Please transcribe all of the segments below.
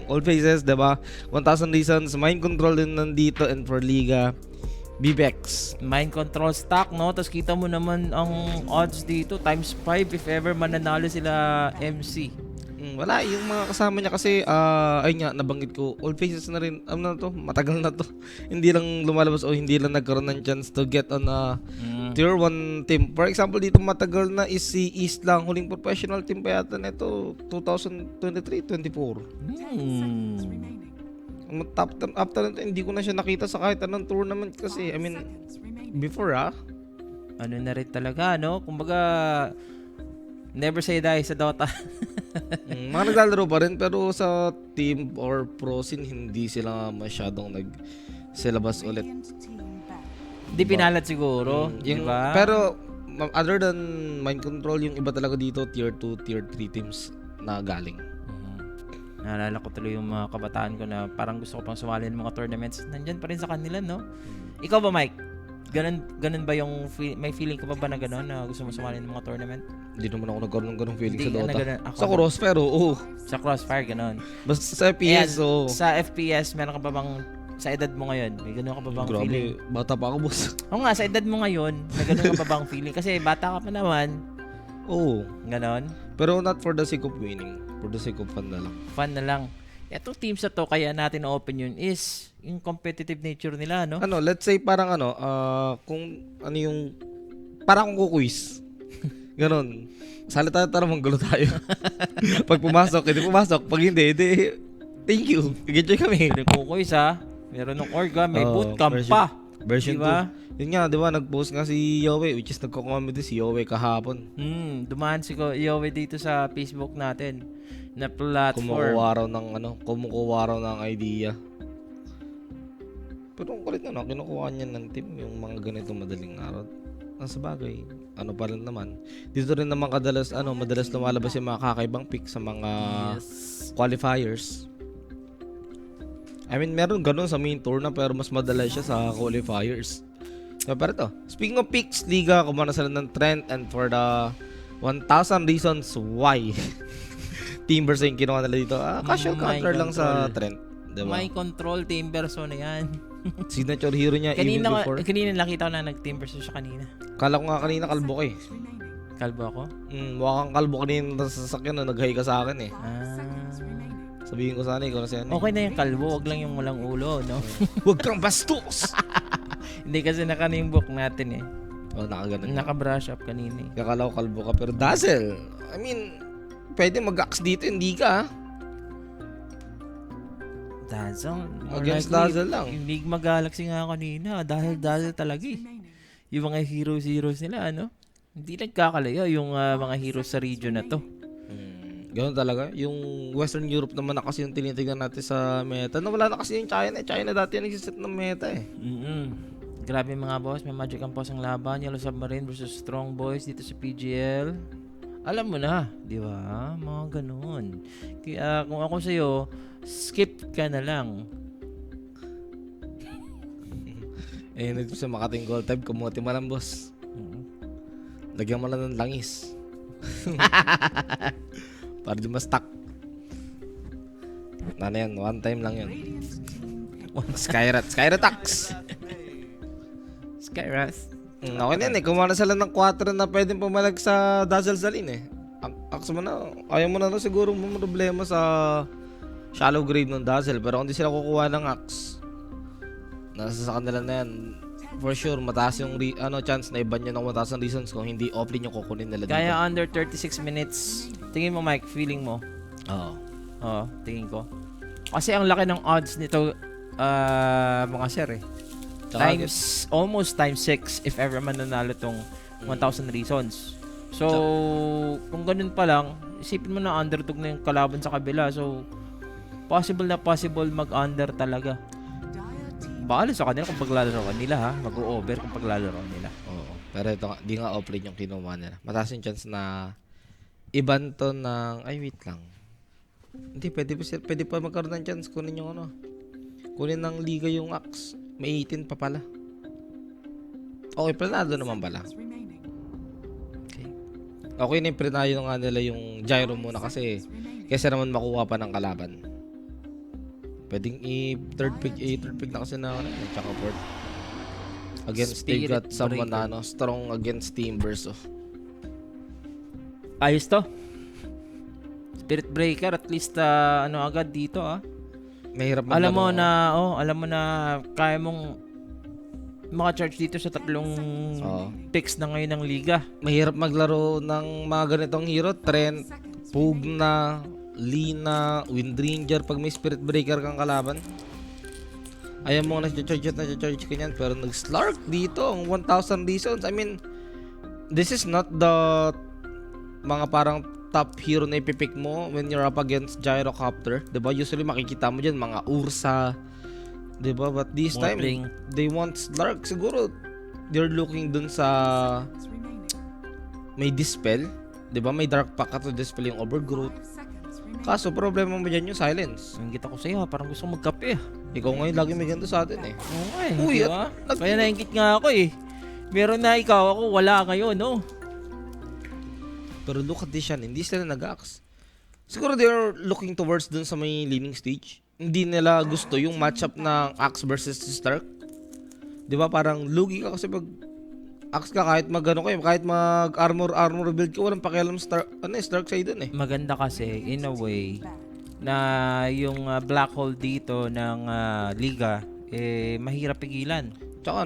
All Faces, diba? 1,000 Reasons, Mind Control din nandito, and for Liga, BBEX. Mind control stock, no? Tapos kita mo naman ang odds dito, times 5 if ever mananalo sila MC. Wala, yung mga kasama niya kasi, ayun nga, nabanggit ko, All Faces na rin, ano na to, matagal na to. Hindi lang lumalabas o hindi lang nagkaroon ng chance to get on a tier 1 team. For example, dito matagal na is si East lang, huling professional team pa yata na ito, 2023-24. After nito, hindi ko na siya nakita sa kahit anong tournament kasi, I mean, before Ano na rin talaga, no? Kumbaga, never say die sa Dota. mga naglalaro pa rin pero sa team or pro scene hindi sila masyadong nagsilabas ulit. Hindi pinalat siguro, Yung, diba? pero other than Mind Control, yung iba talaga dito tier 2, tier 3 teams na galing. Naalala ko tuloy yung mga kabataan ko na parang gusto ko pang sumali ng mga tournaments. Nandyan pa rin sa kanila, no? Ikaw ba, Mike? Ganun ba yung may feeling ka pa ba na gano'n na gusto mo sumali ng mga tournament? Hindi naman ako nagkaroon ng ganong feeling Hindi sa Dota. ako Sa Crossfire, oo. Sa Crossfire, gano'n. Basta sa FPS, oo. Sa FPS, meron ka pa bang, sa edad mo ngayon, may gano'n ka pa bang feeling? Grabe, bata pa ako, boss. Oo nga, sa edad mo ngayon, may gano'n ka pa bang feeling? Kasi bata ka pa naman, Oo. gano'n. Pero not for the sake of winning. For the sake of fun na lang. Fun na lang. Itong teams na to, kaya natin na-open yun is yung competitive nature nila, no? Ano, let's say parang kung ano yung, parang kung kuquiz. Ganon. Salita tayo, manggulo tayo. Pag pumasok, hindi pumasok. Pag hindi, thank you. Enjoy kami. Meron kukuis ha. Meron ng orga, may bootcamp pa. Version Diba? 2. Yun nga, di ba, nag-post nga si Yowie, which is nagko-comedy si Yowie kahapon. Dumaan si Yowie dito sa Facebook natin na platform. Kumukuha raw ng idea. Pero ang kulit na, kinukuha niya ng team yung mga ganito madaling araw. Nasa bagay, ano pa rin naman. Dito rin naman madalas lumalabas yung mga kakaibang pick sa mga qualifiers. I mean, meron ganun sa main tour na pero mas madalas siya sa qualifiers. So, pero ito, speaking of picks, Liga, kumana sila ng trend and for the 1,000 reasons why Timbers yung kinuha nila dito. Casual counter lang sa trend. Diba? May control Timbers na yan. Signature hero niya even before. Kanina nakita ko na nag-Timbers siya kanina. Kala ko nga kanina kalbo ka eh. Kalbo ako? Mukhang kalbo kanina sa sasakyan na nag-hi ka sa akin eh. Sabihin ko sana ikaw kasi ano. Okay na yung kalbo, wag lang yung walang ulo, no? Wag kang bastos! Hindi kasi book natin eh. Nakaganon. Naka-brush up kanina eh. Kakala ko kalbo ka pero Dazzle. I mean, pwede mag-axe dito, hindi ka. Dazzle? Against Dazzle lang. Yung Ligma Galaxy nga kanina, dahil Dazzle talaga eh. Yung mga heroes nila, ano? Hindi nagkakalayo yung mga heroes sa region na to. Ganoon talaga. Yung Western Europe naman na kasi yung tinitignan natin sa meta. Wala na kasi yung China. China dati yung nagsiset ng meta eh. Grabe mga boss, may Magic ang ang laban. Yellow Submarine versus Strong Boys dito sa PGL. Alam mo na, di ba? Mga ganun. Kaya kung ako sa'yo, skip ka na lang. Nito sa Makating Gold Type, kumuti mo lang, boss. Lagyan mo lang ng langis. Para di ma-stuck. Yan, one time lang yun. Skyrat Axe. Skyrat. Okay na yun eh. Kumuha na sila ng 4 na pwedeng pumalag sa Dazzle Zalin eh. Axe mo na. Ayaw mo na siguro mo problema sa shallow grave ng Dazzle. Pero kung di sila kukuha ng Axe, nasa sa kanila na yan. For sure, mataas yung chance na iban nyo ng 1,000 reasons kung hindi offlane yung kukunin nila dito. Kaya under 36 minutes. Tingin mo, Mike, feeling mo? Oo, tingin ko. Kasi ang laki ng odds nito, mga sir eh. Almost times 6 if ever mananalo tong 1,000 reasons. So, kung ganun pa lang, isipin mo na underdog na yung kalaban sa kabila. So, possible mag-under talaga. Bahala sa kanila kung paglalaro nila ha. Mag-over kung paglalaro nila. Oo. Pero ito di nga offlane yung kinuha nila. Mataas yung chance na iban to ng... Ay, wait lang. Hindi, pwede pa magkaroon ng chance. Kunin ng Liga yung Axe. May 18 pa pala. Okay, planado naman pala. Okay na yung planado nga nila yung gyro muna kasi naman makuha pa ng kalaban. Pwedeng third pick na kasi na ano, tsaka fourth. Against they Spirit got someone Breaker. na strong against Timbers. Oh. Ayos to. Spirit Breaker, at least ano agad dito Mahirap Alam mo maglaro. na, kaya mong maka-charge dito sa tatlong Oo. picks na ngayon ng liga. Mahirap maglaro ng mga ganitong hero. Trent, Pugna, Lina, Windringer. Pag may Spirit Breaker kang kalaban, ayaw mo na-charge ka niyan. Pero nag-Slark dito ang 1,000 reasons. I mean, this is not the mga parang top hero na ipipick mo when you're up against Gyrocopter. Diba? Usually makikita mo dyan mga Ursa. Diba? But this time, Morphling. they want Slark. Siguro, they're looking dun sa may Dispel. Diba? May Dark Pack ka to dispel yung Overgrowth. Kaso, problema mo dyan yung Silence. Ang kita ko sa'yo, parang gusto kong magkape. Ikaw ngayon lagi may ganito sa atin eh. Oo nga Uy, diba? at- Kaya naingit nga ako Meron na ikaw, ako wala ngayon, no? Pero look at this yan, hindi sila nag-axe. Siguro they're looking towards dun sa may leaning stage. Hindi nila gusto yung matchup ng Axe versus Stark. Di ba parang lugi ka kasi pag Axe ka kahit kahit mag armor build ka, walang pakialam Stark side dun eh. Maganda kasi, in a way, na yung black hole dito ng liga, mahirap pigilan. Tsaka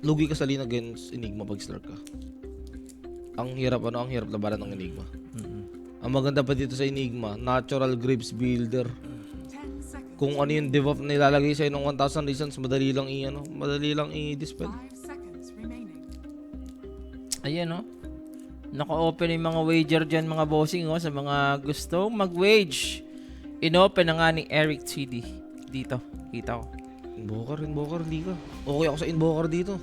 lugi ka sa lane against Enigma pag Stark ka. Ang hirap labanan ng Enigma. Ang maganda pa dito sa Enigma, natural Graves Builder. Kung ano yung debuff na ilalagay sa'yo ng 1,000 reasons, madali lang i-dispel. Ayan, no? Naka-open yung mga wager dyan, mga bossing, sa mga gusto mag-wage. In-open na nga ni Eric CD dito. Kita ko. Invoker, hindi ka. Okay ako sa Invoker dito.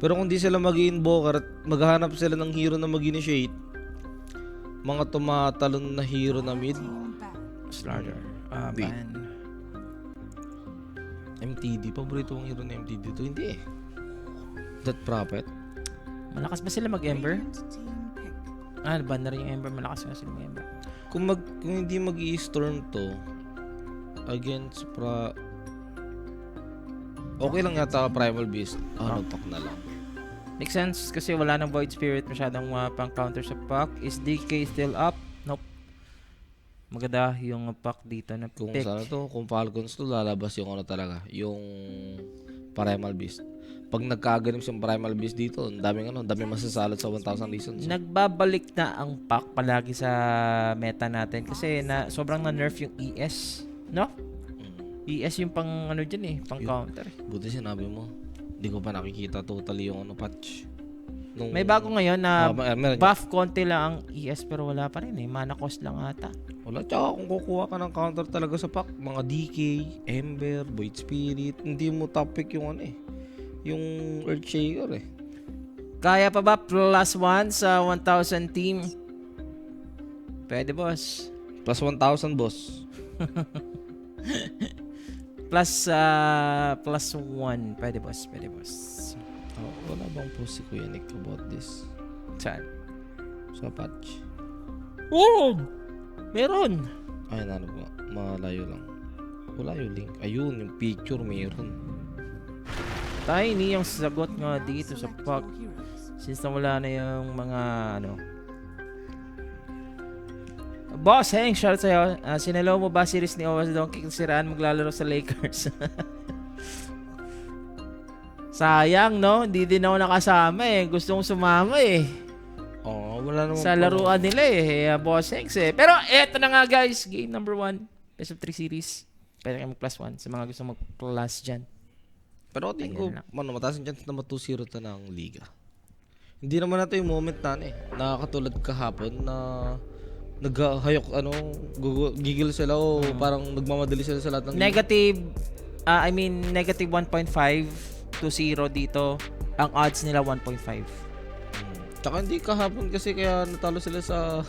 Pero kung di sila mag-invoker at maghahanap sila ng hero na mag-initiate, mga tumatalon na hero na mid, Slaughter. Di. Ban. MTD, paborito kong hero na MTD to. Hindi eh. That Prophet. Malakas ba sila mag-Ember? Ban na rin yung Ember. Malakas ba sila mag-Ember? Kung hindi mag-i-storm to against okay lang yata Primal Beast. Talk na lang. Makes sense kasi wala nang Void Spirit masyadong pang-counter sa pack. Is DK still up? Nope. Maganda yung pack dito na Kung pick. sana to, kung Falcons to, lalabas yung talaga, yung Primal Beast. Pag nagkaganim yung Primal Beast dito, ang daming masasalot sa 1,000 reasons. Nagbabalik na ang pack palagi sa meta natin kasi sobrang na-nerf yung ES, no? ES yung pang dyan pang counter. Buti sinabi mo. Hindi ko pa nakikita totally yung patch. May bago ngayon na meron buff konti lang ang ES pero wala pa rin mana cost lang ata. Wala, tsaka kung kukuha ka ng counter talaga sa pack, mga DK, Ember, Void Spirit, hindi mo top pick yung yung Earthshaker Kaya pa ba +1 sa 1,000 team? Pwede, boss. Plus 1,000, boss. +1. Pwede, boss. Wala bang post si Kuya Nick about this? Saan? Sa patch? Meron. Ay, ba? Malayo lang. Wala yung link. Ayun, yung picture meron. Tiny yung sagot nga dito sa pack. Since nawala na yung mga Boss Heng, shout sa'yo. Sinalo mo ba series ni Owas Donkey kung siraan maglalaro sa Lakers? Sayang, no? Hindi din ako nakasama Gusto kong sumama Wala naman sa laruan nila Boss Heng Pero eto na nga guys, game number 1. Best of 3 series. Pwede kayo mag+1 sa mga gusto mag+ dyan. Pero tingin ko, mataas yung chance na 2-0 ta ng liga. Hindi naman natin yung moment na nakakatulad kahapon na naghayok gigil sila parang nagmamadali sila sa lahat ng Negative 1.5 to 0 dito. Ang odds nila 1.5. Tsaka hindi kahapon kasi kaya natalo sila sa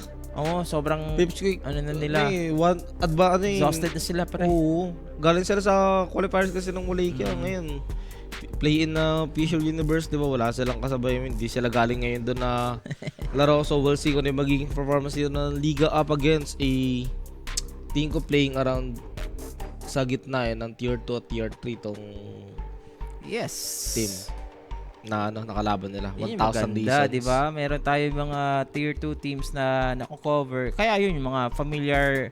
sobrang Pipsqueak. na nila. Exhausted na sila pare. Oo. Galing sila sa qualifiers kasi ng Wallachia. Ngayon, play-in na official universe, di ba? Wala silang kasabay. Hindi sila galing ngayon doon na laro. So, we'll see kung ano yung magiging performance dito ng Liga up against a tingin ko playing around sa gitna ng tier 2 at tier 3 tong Yes. team na nakalaban nila. Yun yung 1,000 maganda, reasons. di ba? Meron tayo mga tier 2 teams na nako-cover. Kaya yun, yung mga familiar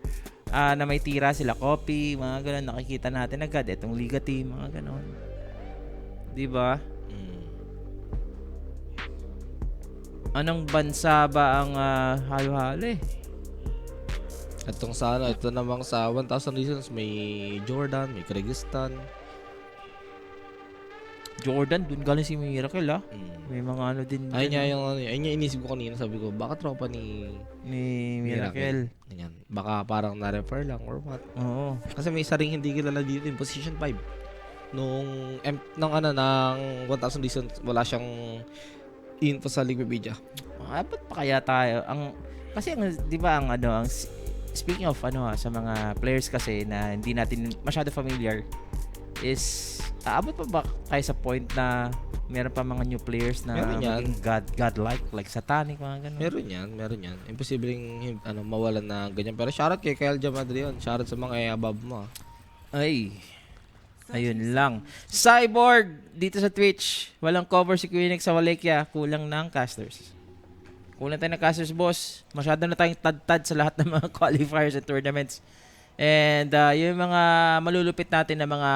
na may tira sila, copy, mga ganun, nakikita natin agad. Itong Liga team, mga ganun. Di ba? Anong bansa ba ang halo-halo eh? Itong sa ito namang sa 1,000 reasons may Jordan, may Kyrgyzstan. Jordan, dun galing si Miracle May mga ano din. Ayun niya yung ayun niya inisip ko kanina, sabi ko baka tropa ni Miracle. Ganyan. Baka parang na-refer lang or what. Oo. Kasi may isa ring hindi kilala dito in position 5. Nung ng 1,000 reasons wala siyang info sa Wikipedia. Ba't pa kaya tayo? Kasi ang 'di ba speaking of sa mga players kasi na hindi natin masyado familiar is aabot pa ba kayo sa point na meron pa mga new players na Meron yan. godlike like satanic mga ganun? Meron yan. Imposibleng mawalan na ganyan. Pero shoutout kay Kyle Jamadri yun. Shoutout sa mga above mo. Ay. Ayun lang. Cyborg dito sa Twitch. Walang cover si Queenix sa Wallachia. Kulang ng casters. Kulang tayo ng casters, boss. Masyado na tayong tad-tad sa lahat ng mga qualifiers and tournaments. And yung mga malulupit natin na mga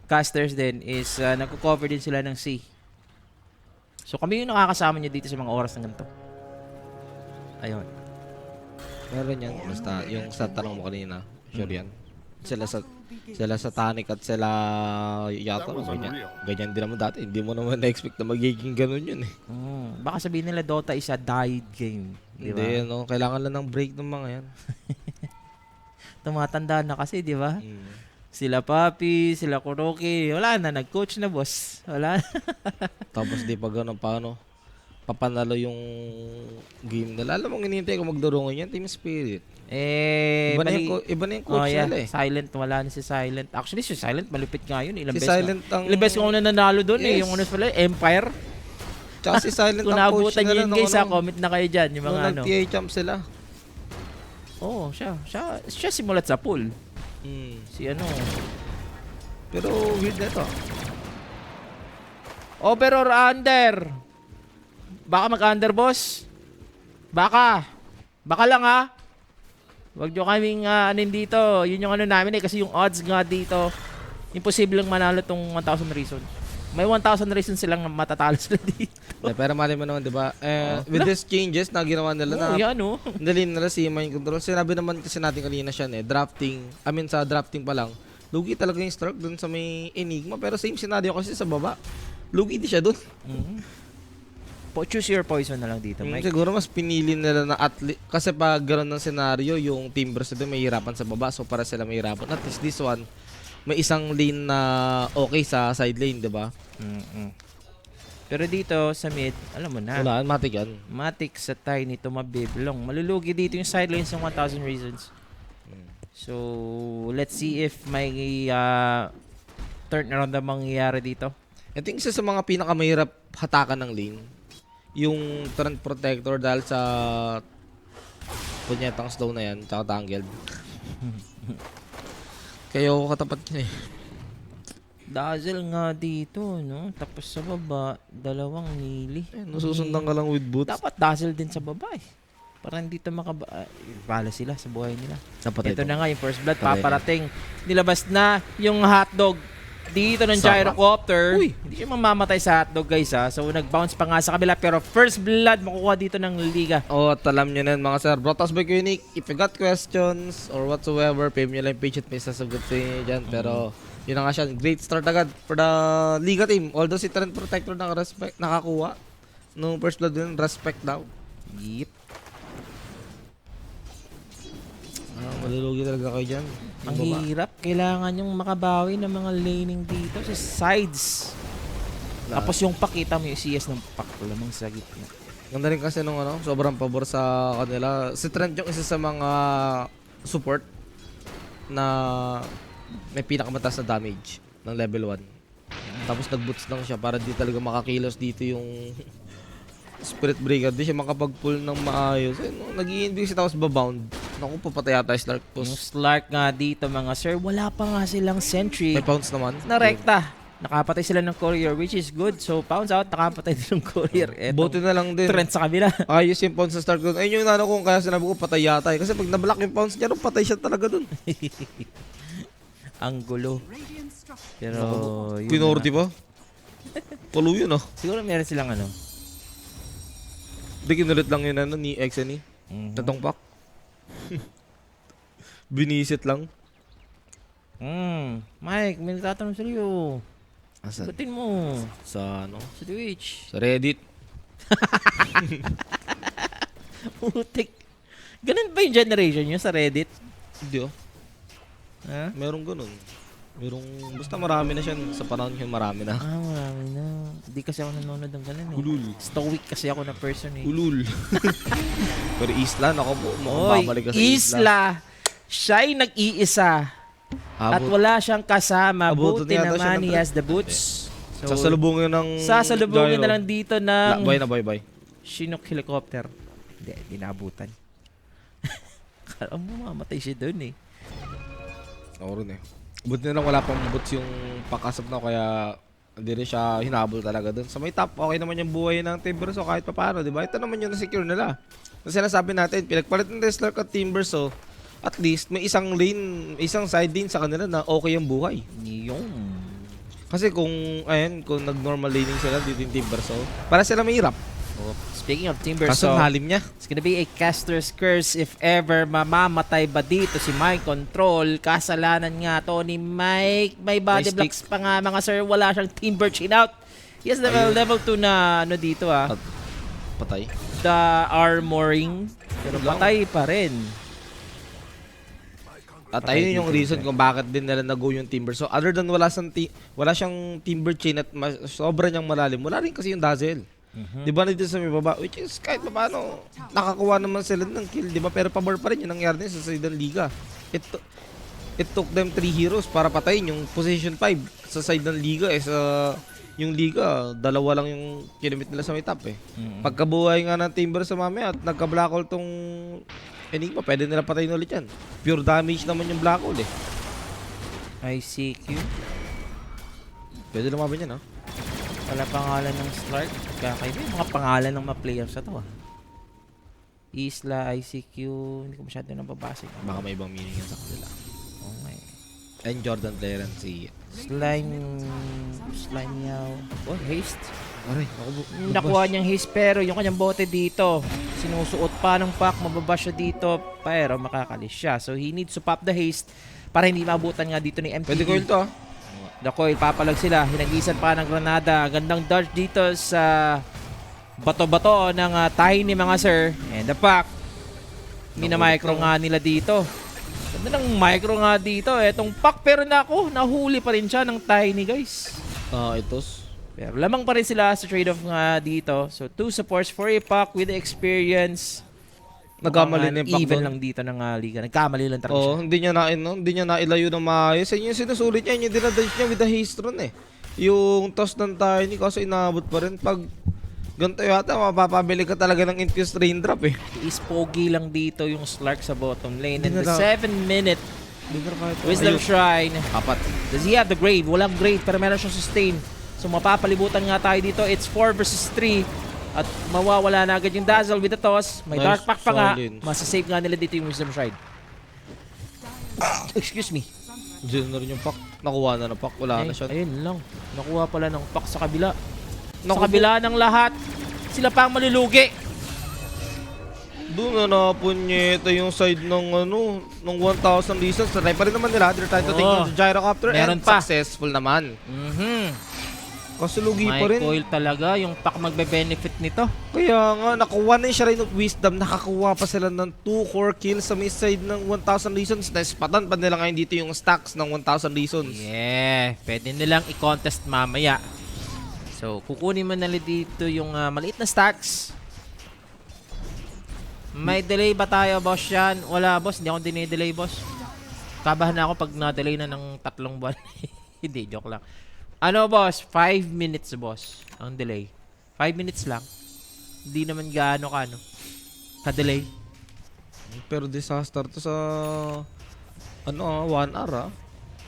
casters din is nagko-cover din sila ng C. So kami yung nakakasama nyo dito sa mga oras ng ganito. Ayun. Meron yan. Basta yung sa tanong mo kanina. Sure yan. Sila sa Tanic at sila Yato. Ganyan din naman dati. Hindi mo naman na-expect na magiging ganun yun eh. Baka sabihin nila Dota is a died game. Di ba? Hindi, no? Kailangan lang ng break ng mga yan. Tumatanda na kasi, di ba? Sila Papi, sila Kuroki. Wala na, nag-coach na, boss. Wala na. Tapos di pa ganun paano papanalo yung game nila. Alam mo, hinihintay ko magdurungan yan. Team Spirit. Iba na yung coach nila eh. Silent, wala na si Silent. Actually, si Silent, malupit nga yun. Ilang Si beses Silent ilang beses ko nanalo doon eh. Yes. Yung unas pala, Empire. Tsaka si Silent Kung ang coach naabutan nyo nila yun nung guys, comment na kayo dyan. Yung mga nung nag-TA champ sila. Oo, siya simulat sa pool. Si Pero weird na ito. Over or under? Baka mag-under, boss. Baka lang Wag nyo kaming dito. Yun yung namin eh. Kasi yung odds nga dito, imposibleng manalo tong 1,000 reasons. May 1,000 reasons silang matatalo sila dito. Pero mali mo naman, di ba? With these changes na ginawa nila dali nila si mind control. Sinabi naman kasi natin kanina siya sa drafting pa lang, lugi talaga yung stroke dun sa may Enigma. Pero same scenario kasi sa baba. Lugi di siya dun. Choose your poison na lang dito, Mike. Siguro mas pinili nila na athlete. Kasi pag gano'n ng scenario, yung Timbers nito may hirapan sa baba. So para sila may hirapan. At least this one, may isang lane na okay sa side lane, di ba? Pero dito sa mid, alam mo na. Wala, matik yan. Matik sa Tiny to mabiblong. Malulugi dito yung side lanes ng 1,000 reasons. So, let's see if may turnaround na mangyayari dito. I think isa sa mga pinakamahirap hatakan ng lane, yung Torrent Protector dahil sa punyetang slow na yan, tsaka tangled. Kaya ako katapat niya eh. Dazzle nga dito, no? Tapos sa baba, 2 nili. Nasusundan ka lang with boots. Dapat dazzle din sa baba eh. Para hindi ito bala sila sa buhay nila. Ito na nga yung first blood, paparating. Nilabas na yung hotdog dito ng gyrocopter. Hindi siya mamamatay sa hotdog guys So nag-bounce pa nga sa kabila. Pero first blood makukuha dito ng liga. At alam nyo na yun mga sir. Brotas by Unique. If you got questions or whatsoever, pay nyo lang yung page at may sasagot sa inyo dyan. Pero yun na nga siya. Great start agad for the Liga team. Although si Trent Protector nakakuha nung first blood din, respect daw. Yep. Malulugi talaga kayo dyan. Ang hirap. Kailangan yung makabawi ng mga laning dito sa sides. Tapos yung pakita mo yung CS ng pak. Lamang sa gitna. Ganda rin kasi nung sobrang pabor sa kanila. Si Trent yung isa sa mga support na may pinakamataas na damage ng level 1. Tapos nag-boots lang siya para di talaga makakilos dito yung Spirit Brigade. Di siya makapag-pull ng maayos. Nag-i-invis siya tapos babound. Naku, papatay yata yung Slark Yung Post. Slark nga dito mga sir, wala pa nga silang sentry 5 pounds naman. na rekta. Nakapatay sila ng courier which is good. So pounds out, nakapatay din ng courier. Buti na lang din. Trend sa kabila. Ayos yung pounds sa start ko. Ayun yung nano kung kaya sinabi ko patay yata eh. Kasi pag nablock yung pounds niya, patay siya talaga dun. Ang gulo. Pero yun Pinorti na. pa. Palo yun ah. Siguro meron silang ano. Di kinulit lang yun ano, ni XNE. Tatong pack. Binisit lang. Mike, may nagtatanong sa iyo. Asan? Sagutin mo. Sa ano? Sa Twitch. Sa Reddit. Putik. Ganun ba yung generation nyo sa Reddit? Hindi oh. Ha? Merong ganun. Merong, basta marami na siya. Sa panahon yun, marami na. Marami na. Hindi kasi ako nanonood ng ganun eh. Ulul. Stoic kasi ako na person eh. Ulul. Pero Isla, nako po. Oy, Babalik ka sa Isla. Siya'y nag-iisa. At Abot. wala siyang kasama. Abutin Buti yata siya naman ng he trip. has the boots. So, Sasalubungin ng sasalubungin Gyro. na lang dito ng Bye na bye. Chinook helicopter. Hindi, dinabutan. Kala mo mamatay siya doon eh. Oo rin eh. Buti na lang wala pang boots yung pakasap na kaya hindi rin siya hinabol talaga dun. Sa may top, okay naman yung buhay ng Timberso kahit pa paano, di ba? Ito naman yung na-secure nila. Kasi sinasabi natin, pinagpalit ng Tesla at Timberso, at least may isang lane, isang side lane sa kanila na okay yung buhay. Yung. Kasi kung, ayun, kung nag-normal laning sila dito yung Timberso, para sila mahirap. Oh, speaking of Timber, Kaso so halim niya. it's gonna be a caster's curse if ever mamamatay ba dito si Mind Control. Kasalanan nga to ni Mike. May body May blocks pa nga mga sir. Wala siyang Timber chin out. Yes, level 2 na ano dito ah. Patay. The armoring. Pero patay pa rin. At Patay ayun yung dito, reason kung bakit din nila nag-go yung Timber. So other than wala siyang Timber chain at sobra niyang malalim, wala rin kasi yung Dazzle. Di ba nandito sa may baba? Which is kahit pa paano, nakakuha naman sila ng kill, di ba? Pero pabor pa rin yung nangyari din sa Saidan Liga. It took them 3 heroes para patayin yung position 5 sa Saidan Liga. Yung Liga, dalawa lang yung kinamit nila sa may top eh. Pagkabuhay nga ng Timber sa mamaya at nagka-black hole tong Enigma, pwede nila patayin ulit yan. Pure damage naman yung black hole eh. ICQ. Pwede lumaban yan, ha? Wala pangalan ng Slark. Kakaiba yung mga pangalan ng mga players sa to ah. Isla, ICQ. Hindi ko masyado nababasa. Baka may ibang meaning yan sa kanila. Okay. And Jordan Player and si... Slime yaw. Oh, haste. Aray, Nakuha niyang haste pero yung kanyang bote dito. Sinusuot pa ng pack. Mababa siya dito. Pero makakalis siya. So he needs to pop the haste para hindi maabutan nga dito ni MTV. pwede ko yun to, ha? The coil, papalag sila. Hinagisan pa ng granada. Gandang dodge dito sa bato-bato ng Tiny mga sir. And the pack. Mina-micro nga nila dito. Ganda ng micro nga dito. Etong pack pero nahuli pa rin siya ng Tiny guys. Itos. Pero lamang pa rin sila sa trade-off nga dito. So 2 supports for a pack with experience. Nagkamali na yung pack even doon. lang dito ng liga. Nagkamali lang talaga siya. Hindi niya nailayo ng maayos. Ayun yung sinusulit niya, yung dinadodge niya with the haste run eh. Yung toss ng Tiny kasi inabot pa rin. Pag ganito yata, mapapabili ka talaga ng infused raindrop eh. Is pogi lang dito yung Slark sa bottom lane. And Hindi the na 7-minute Wisdom Shrine. Apat. Does he have the grave? Walang grave pero meron siyang sustain. So mapapalibutan nga tayo dito. It's 4 versus 3. At mawawala na agad yung Dazzle with the toss. May Nice Dark Pack pa nga. silence. Masasave nga nila dito yung Wisdom Shrine. Excuse me. Diyan na rin yung pack. Nakuha na ng pack. Wala na siya. Ayun lang. Nakuha pala ng pack sa kabila. Sa Naku- kabila ng lahat. Sila pa ang malulugi. Doon na napunyeta yung side ng ng 1,000 reasons. Try pa rin naman nila. They're trying to take Oo. down the gyrocopter Meron and pa. successful naman. Kasi lugi pa May rin. coil talaga. Yung pack magbe-benefit nito. Kaya nga, nakuha na yung Shrine of Wisdom. Nakakuha pa sila ng 2 core kills sa may side ng 1,000 reasons. Naispatan pa nila ngayon dito yung stacks ng 1,000 reasons. Yeah, pwede nilang i-contest mamaya. So, kukunin mo nila dito yung maliit na stacks. May delay ba tayo, boss yan? Wala, boss. Hindi ako dinidelay, boss. Kabahan na ako pag na-delay na ng 3 buwan. Hindi, joke lang. Ano, boss? 5 minutes, boss. Ang delay. 5 minutes lang. Hindi naman gaano ka, no? Ka-delay. Pero disaster to sa 1 hour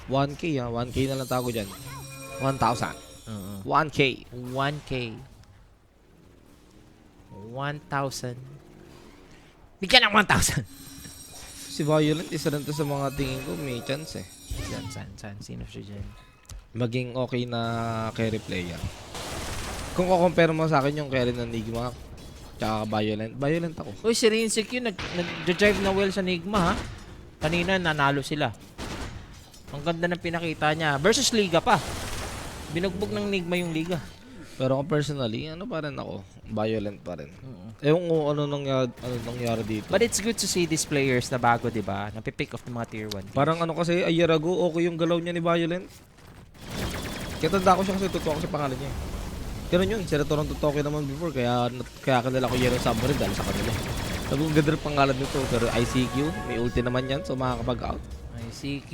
1K 1K na lang tago dyan. 1,000. 1K. 1K. 1,000. Bigyan ng 1,000. Si Violent, isa rin to sa mga tingin ko may chance eh. San. Sino siya dyan? Maging okay na carry player. Kung kukompare mo sa akin yung carry ng Nigma tsaka Violent ako. Uy, si Rinsik yun, nag-drive na well sa Nigma ha. Kanina nanalo sila. Ang ganda ng pinakita niya. Versus Liga pa. Binugbog ng Nigma yung Liga. Pero ako personally, pa rin ako? Violent pa rin. Ewan ko ano nangyari dito. But it's good to see these players na bago, di ba? Napipick off ng mga tier 1. Parang kasi, a year ago, okay yung galaw niya ni Violent. Kaya tanda ko siya kasi totoo ko sa pangalan niya. Pero yun, sila Toronto Toki naman before, kaya kilala ko Yero Submarine dahil sa kanila. Sabi kong ganda rin pangalan nito, pero ICQ, may ulti naman yan, so makakapag-out. ICQ,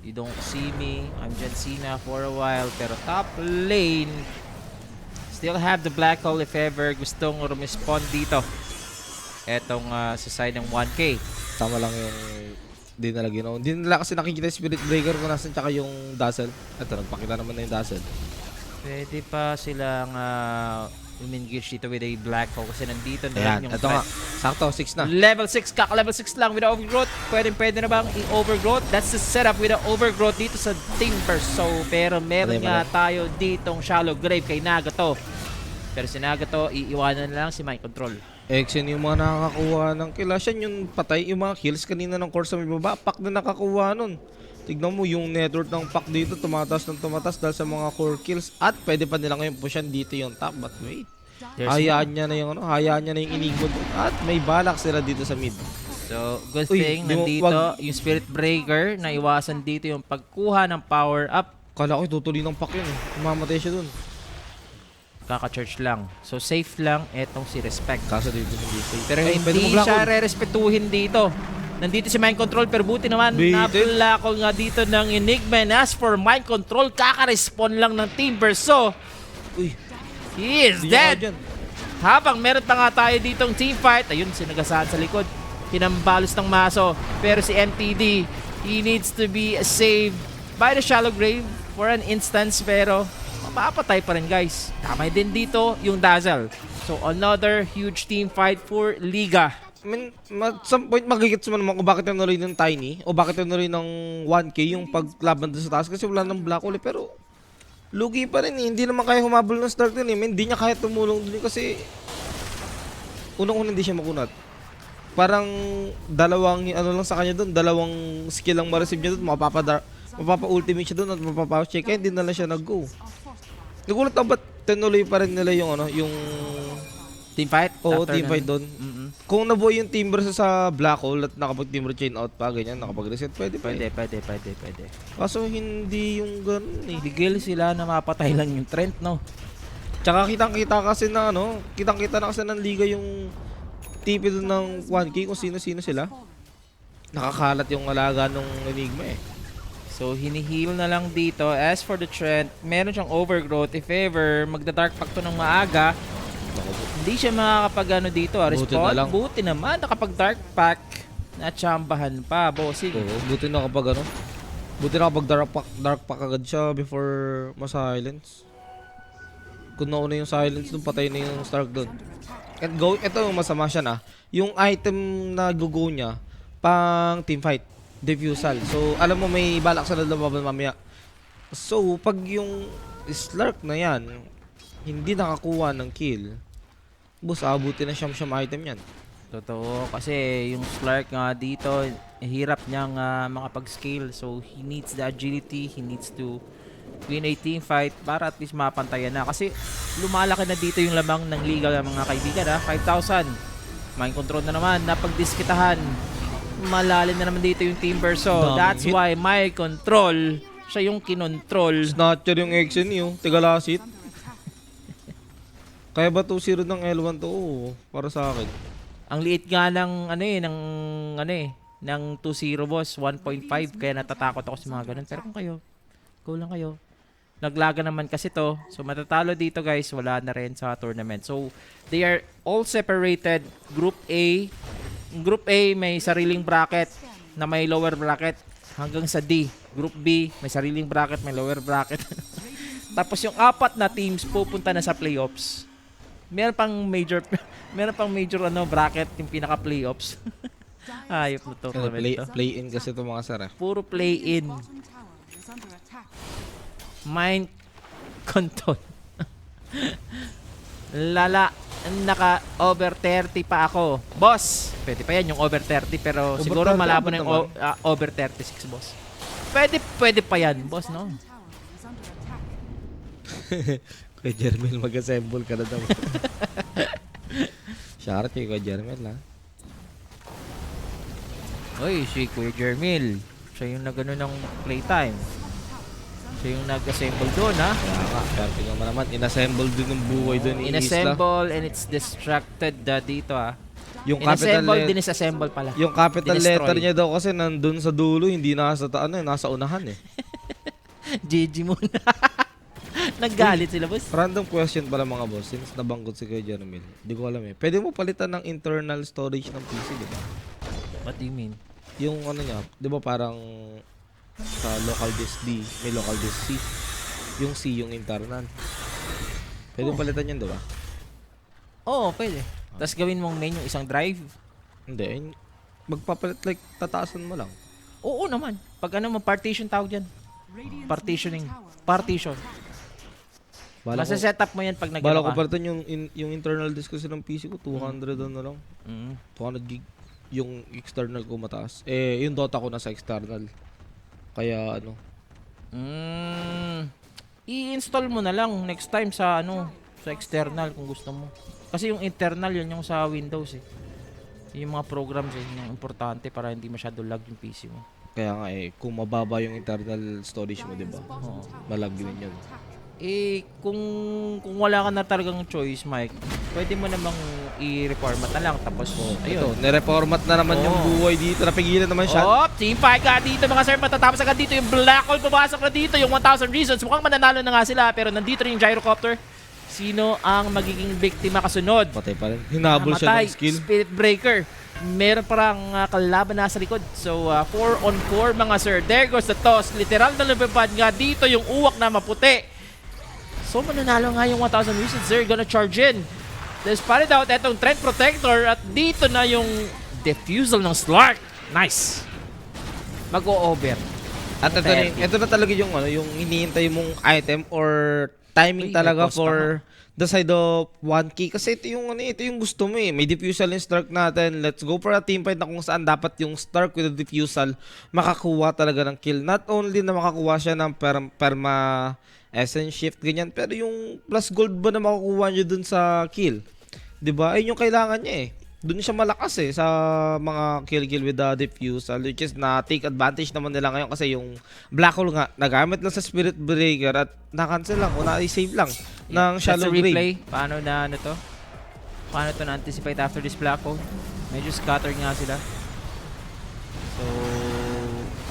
you don't see me, I'm John Cena for a while, pero top lane, still have the black hole if ever gustong rumispawn dito. Etong sa side ng 1K. Tama lang yung di nila ginawa. Di nila kasi nakikita yung Spirit Breaker kung nasan tsaka yung Dazzle. Ito, nagpakita naman na yung Dazzle. Pwede pa silang umengage dito with a black hole kasi nandito na Ayan, rin yung ito nga. Sakto, 6 na. Level 6, level 6 lang with the overgrowth. Pwede na bang i-overgrowth? That's the setup with the overgrowth dito sa Timber. So, pero meron nga tayo ditong shallow grave kay Nagato. Pero si Nagato, iiwanan na lang si Mind Control. Exen yung mga nakakakuha ng kill. Siya yung patay yung mga kills kanina ng course sa may baba. Pack na nakakuha nun. Tignan mo yung network ng pack dito. Tumatas dahil sa mga core kills. At pwede pa nila ngayon pushan dito yung top. But wait. Hayaan niya na yung Enigma doon. At may balak sila dito sa mid. So, good thing nandito yung Spirit Breaker na iwasan dito yung pagkuha ng power up. Kala ko tutuloy ng pack yun eh. Umamatay siya dun. Kaka-church lang. So, safe lang etong si Respect. Kaso dito hindi safe. Pero hindi siya re-respetuhin dito. Nandito si Mind Control pero buti naman napulakol nga dito ng Enigma. And as for Mind Control, kaka-respawn lang ng Timber. So, he is dead. Habang meron pa nga tayo ditong teamfight. Ayun, sinagasaan sa likod. Pinambalos ng maso. Pero si MTD, he needs to be saved by the shallow grave for an instance. Pero mapapatay pa rin guys. Tama din dito yung Dazzle. So another huge team fight for Liga. I mean, at some point magigits mo naman kung bakit tinuloy ng Tiny o bakit tinuloy ng 1K yung paglaban doon sa taas kasi wala ng Black Hole. Pero lugi pa rin eh. Hindi naman kaya humabol ng start din eh. Hindi niya kaya tumulong din kasi unang-unang hindi siya makunat. Parang dalawang lang sa kanya doon, dalawang skill lang ma-receive niya doon, mapapa-ultimate siya doon at mapapa-check. Kaya hindi na lang siya nag-go. Nagulat ako ba't tinuloy pa rin nila yung yung teamfight? Oo, teamfight doon. Kung nabuhay yung Timber sa Black Hole at nakapag-Timber chain out pa, ganyan, nakapag-reset, pwede. Kaso hindi yung ganun eh. Bigil sila na mapatay lang yung Trent, no? Tsaka kitang-kita kasi na kitang-kita na kasi ng Liga yung TP doon ng 1K kung sino-sino sila. Nakakalat yung alaga ng Enigma eh. So, hinihil na lang dito. As for the Trent, meron siyang overgrowth. If ever, magda-dark pack to ng maaga, hindi siya makakapag dito. Respawn, buti naman. Nakapag-dark pack, natsambahan pa, bossing. Oo, buti na kapag buti na kapag dark pack agad siya before ma-silence. Kung nauna yung silence dun, patay na yung Stark dun. At ito yung masama siya na. Yung item na go niya, pang teamfight. Defusal. So, alam mo may balak sa lalaban mamaya. So, pag yung Slark na yan, hindi nakakuha ng kill, boss, abutin na siyam item yan. Totoo. Kasi yung Slark nga dito, hirap niyang makapag-scale. So, he needs the agility. He needs to win a team fight para at least mapantayan na. Kasi lumalaki na dito yung lamang ng Liga mga kaibigan. 5,000. Mind control na naman. Napagdiskitahan. Malalim na naman dito yung Timber. So, that's why Mind Control, siya yung kinontrol. Snatcher yung Exen yung Tigalasit. Kaya ba 2-0 ng L1 to? Oo, para sa akin. Ang liit nga ng ng 2-0 boss, 1.5 kaya natatakot ako sa mga ganun. Pero kung kayo, go lang kayo. Naglaga naman kasi to. So matatalo dito guys, wala na rin sa tournament. So they are all separated. Group A Group A may sariling bracket na may lower bracket hanggang sa D. Group B may sariling bracket, may lower bracket. Tapos yung 4 na teams pupunta na sa playoffs. Meron pang major bracket yung pinaka playoffs. Ayop na to. Play-in kasi ito mga sir. Puro play-in. Mind control. Lala, naka over 30 pa ako. Boss, pwede pa yan yung over 30 pero Over siguro 30 malabo na abot yung over 36, boss. Pwede pa yan, boss, no? Kuya Jermel, mag-assemble ka na daw. Shoutout kay Kuya Jermel, ha? Oy, si Kuya Jermil. Siya yung nagano ng playtime. Siya yung nag-assemble doon, ha? Kaya nga, pero tingnan mo naman, inassemble din ng buhay doon ni Isla. Inassemble and it's distracted dito, ha? Yung capital Inassemble, letter, disassemble pala. yung capital Dinestroy. letter niya daw kasi nandun sa dulo, hindi nasa nasa unahan eh. GG muna. Naggalit sila, boss. Random question pala mga boss, since nabanggot si Kuya Jermel. Hindi ko alam eh. Pwede mo palitan ng internal storage ng PC, di ba? What do you mean? Yung ano niya, di ba parang sa local disk D, may local disk C. Yung C, yung internal. Pwede mo palitan yun, di ba? Oo, pwede. Tapos gawin mong main yung isang drive. Hindi. Magpapalit like tataasan mo lang. Oo naman. Pag ano mo, partition tawag dyan. Partitioning. Partition. Bala ko, Masa-setup mo yan pag bala nag-ano ko ka. palitan yung internal disk kasi ng PC ko, 200 ano lang. 200 gig. Yung external ko mataas. Eh, yung Dota ko nasa external. Kaya ano. I-install mo na lang next time sa sa external kung gusto mo. Kasi yung internal yun yung sa Windows eh. Yung mga programs eh, yung importante para hindi masyado lag yung PC mo. Kaya nga eh, kung mababa yung internal storage mo, di ba? Oo. Malag din yun. Eh, kung wala ka na talagang choice, Mike, pwede mo namang i-reformat na lang. Tapos, Ito, ayun. nireformat na naman yung buhay dito. Napigilan naman siya. Oh, team fight ka dito mga sir. Matatapos agad dito yung Black Hole. Pumasok na dito yung 1,000 Reasons. Mukhang mananalo na nga sila. Pero nandito rin yung Gyrocopter. Sino ang magiging biktima kasunod? Patay pa rin. Hinabol siya ng skill. Spirit Breaker. Meron parang kalaban na sa likod. So, 4 on 4 mga sir. There goes the toss. Literal na lumipad nga dito yung uwak na maputi. So, mananalo nga yung 1,000 Reasons. They're gonna charge in. Let's find it out. Etong Trend Protector. At dito na yung defusal ng Slark. Nice. Mag-o-over. At ito na talaga yung yung hinihintay mong item or timing Uy, talaga may cost for the side of 1K. Kasi ito yung gusto mo eh. May defusal yung Stark natin. Let's go for a team fight na kung saan dapat yung Stark with the defusal makakuha talaga ng kill. Not only na makakuha siya ng perma essence shift, ganyan. Pero yung plus gold ba na makukuha nyo dun sa kill? Diba? Ayun yung kailangan niya eh. Dun siya malakas eh sa mga kill with the defusal, which is na take advantage naman nila ngayon kasi yung Black Hole nga nagamit lang sa Spirit Breaker at na-cancel lang o na-save lang ng Shallow That's a replay. Grave. Paano na to? Paano to na-anticipate after this Black Hole? Medyo scattered nga sila. So,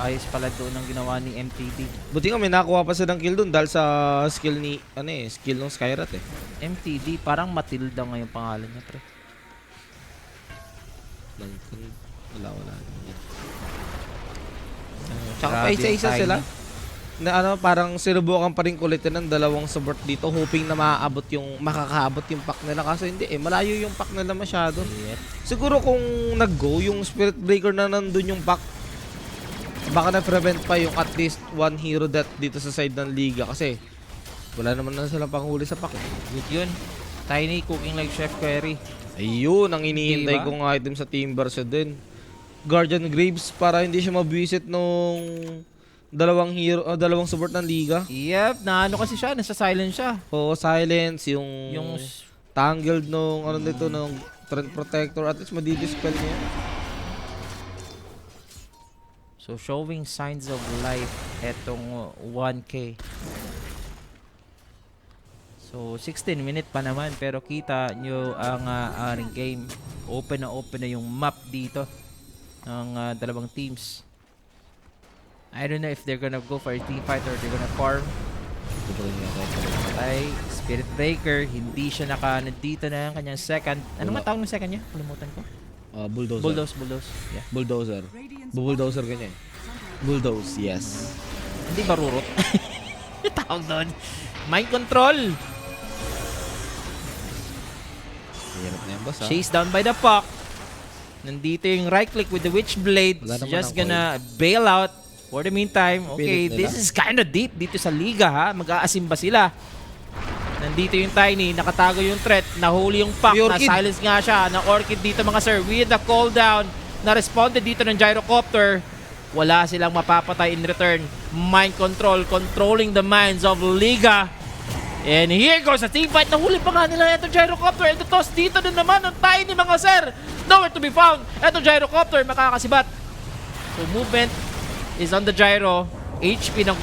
ayos pala doon ang ginawa ni MTD. Buti nga may nakuha pa silang kill dun dahil sa skill ni skill ng Skyrat eh. MTD, parang Matilda nga yung pangalan niya, pre. Wala. Tsaka pa Grabe isa-isa yung sila. timing. Na parang sinubukan pa rin kulitin ng dalawang support dito hoping na makakaabot yung pack nila kasi hindi eh malayo yung pack nila masyado. Yep. Siguro kung nag-go yung Spirit Breaker na nandun yung pack, baka na-prevent pa yung at least one hero death dito sa side ng liga kasi wala naman na silang panghuli sa pack eh. Good yun. Tiny cooking like Chef Query. Ayun ang iniintay Diba? kong item sa Timber siya din. Guardian Graves para hindi siya mabisit nung dalawang support ng liga. Yep, naano kasi siya, nasa silent siya. O silence, yung Yung tangled nung nung Trend Protector, at least madidispel niya. so showing signs of life etong 1K. So 16 minute pa naman pero kita nyo ang aring game. Open na yung map dito ng dalawang teams. I don't know if they're gonna go for a team fight or they're gonna farm. Patay, Spirit Breaker, hindi siya nandito na ang kanyang second. Ano Wala. nga tawag ng second niya? Kalimutan ko. Bulldozer. Bulldoze. Yeah. Bulldozer. Bulldozer ganyan. Bulldoze, yes. Hindi ba rurot? Tawag doon. Mind control. Hirap na yan, boss, ha? Chase down by the puck. Nandito yung right click with the Witchblade. Wala naman Just ang gonna bail out for the meantime. Okay, Pilit nila. this is kind of deep dito sa liga ha. Mag-aasim ba sila? Nandito yung Tiny, nakatago yung threat, nahuli yung puck, Yung Orchid. na-silence nga siya, na Orchid dito mga sir, with the call down, na-responded dito ng Gyrocopter, wala silang mapapatay in return. Mind control, controlling the minds of Liga. And here goes a team fight, nahuli pa nga nila itong Gyrocopter, and the toss dito na naman ng Tiny mga sir, nowhere to be found, itong Gyrocopter makakasibat. So movement is on the Gyro, HP ng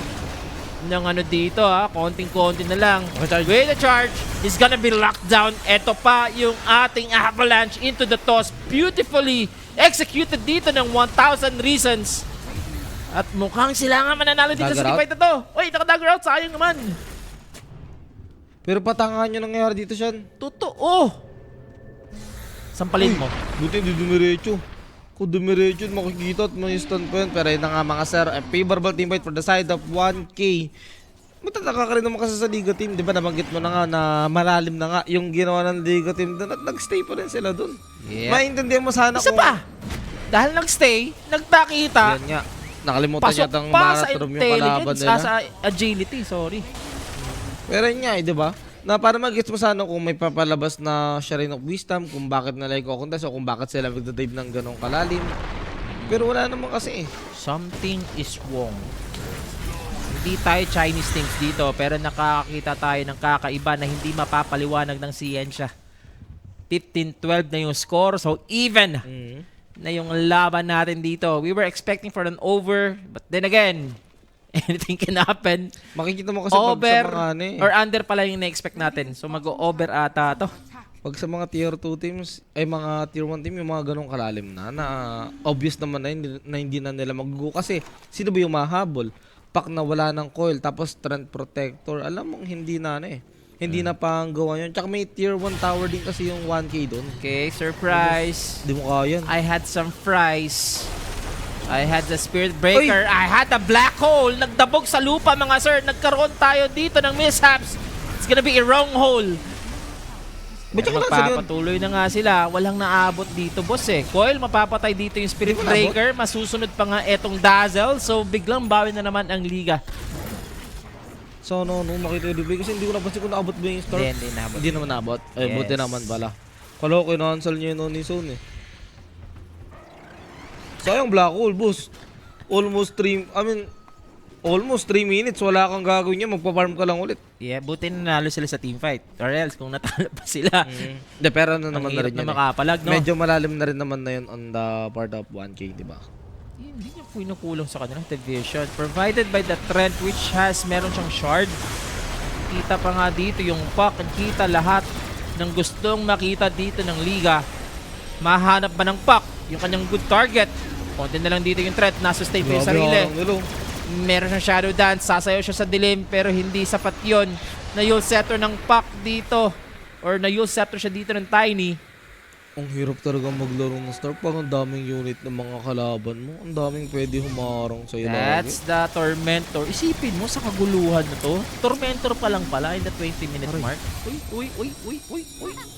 ano dito ha, konting-konti na lang. With the charge, is gonna be locked down. Ito pa yung ating avalanche into the toss. Beautifully executed dito ng 1,000 reasons. At mukhang sila nga mananalo dito sa Dagger out? fight na to. Uy, naka-dagger out, sayang naman. Pero patangahan nyo nangyayari dito, Sean. Totoo. Sampalin mo. Buti hindi dumiretso. Kung dumiretso, makikita at may stun pa yun. Pero yun na nga mga sir, a favorable team fight for the side of 1K. Matataka ka rin naman kasi sa Liga team. Di ba nabanggit mo na nga na malalim na nga yung ginawa ng Liga team doon at nag-stay pa rin sila doon. Yeah. Maintindihan mo sana Isa pa. Dahil nag-stay, nagpakita, Yan nga. Nakalimutan pasok yata ang pa sa Marathon yung kalaban intelligence, nila. sa agility, sorry. Pero yun nga di ba? Na para mag-gets mo sana kung may papalabas na Shrine of Wisdom, kung bakit nila i-contest o kung bakit sila magdadive ng ganong kalalim. Pero wala naman kasi eh. Something is wrong. Hindi tayo Chinese things dito, pero nakakakita tayo ng kakaiba na hindi mapapaliwanag ng siyensya. 15-12 na yung score, so even na yung laban natin dito. We were expecting for an over, but then again, anything can happen. Makikita mo kasi pag sa Over mga ano eh. or under pala yung na-expect natin. So mag-over ata to. Pag sa mga tier 2 teams, ay mga tier 1 team, yung mga ganong kalalim na obvious naman na hindi na nila mag-go. Kasi sino ba yung mahabol? Pack na wala ng coil, tapos Trend Protector. Alam mong hindi na ano eh. Hindi na pang gawa yun. Tsaka may tier 1 tower din kasi yung 1K doon. Okay, surprise. Di mo kaya yan. I had some fries. I had the Spirit Breaker. I had the Black Hole. Nagdabog sa lupa mga sir. Nagkaroon tayo dito ng mishaps. It's gonna be a wrong hole. Ba't Pero yung nasa yun? magpapatuloy na nga sila. Walang naabot dito, boss eh. Coil, mapapatay dito yung Spirit Hindi mo Breaker. Masusunod pa nga etong Dazzle. So, biglang bawi na naman ang Liga. So, no, makita yung debate kasi hindi ko napansin kung naabot ba yung start. Hindi naabot. Hindi naman naabot. Ay, Yes. buti naman pala. Kala ko kinansel niya yun ni Zone eh. Sayang Black Hole, boss. Almost 3 minutes. Wala kang gagawin niya. Magpa-farm ka lang ulit. Yeah, buti nanalo sila sa team fight. Or else, kung natalo pa sila, Hindi, pero ano ang naman na hirap rin na yun eh. makapalag, no? Medyo malalim na rin naman na yun on the part of 1K, di ba? Hindi niya po inukulong sa kanila. Division. Provided by the Trent which has meron siyang shard. Kita pa nga dito yung puck. Kita lahat ng gustong makita dito ng Liga. Mahanap ba ng puck? Yung kanyang good target. Konti na lang dito yung Trent. Nasustain pa yung sarili. Meron siyang shadow dance. Sasayaw siya sa dilim pero hindi sapat yun. Na-yule scepter ng puck dito. Or na-yule scepter siya dito ng Tiny. Ang hirap talaga maglaro ng Star. Parang ang daming unit ng mga kalaban mo. Ang daming pwede humarang sa'yo That's lagi. the Tormentor. Isipin mo sa kaguluhan na to. Tormentor pa lang pala in the 20-minute mark. Uy.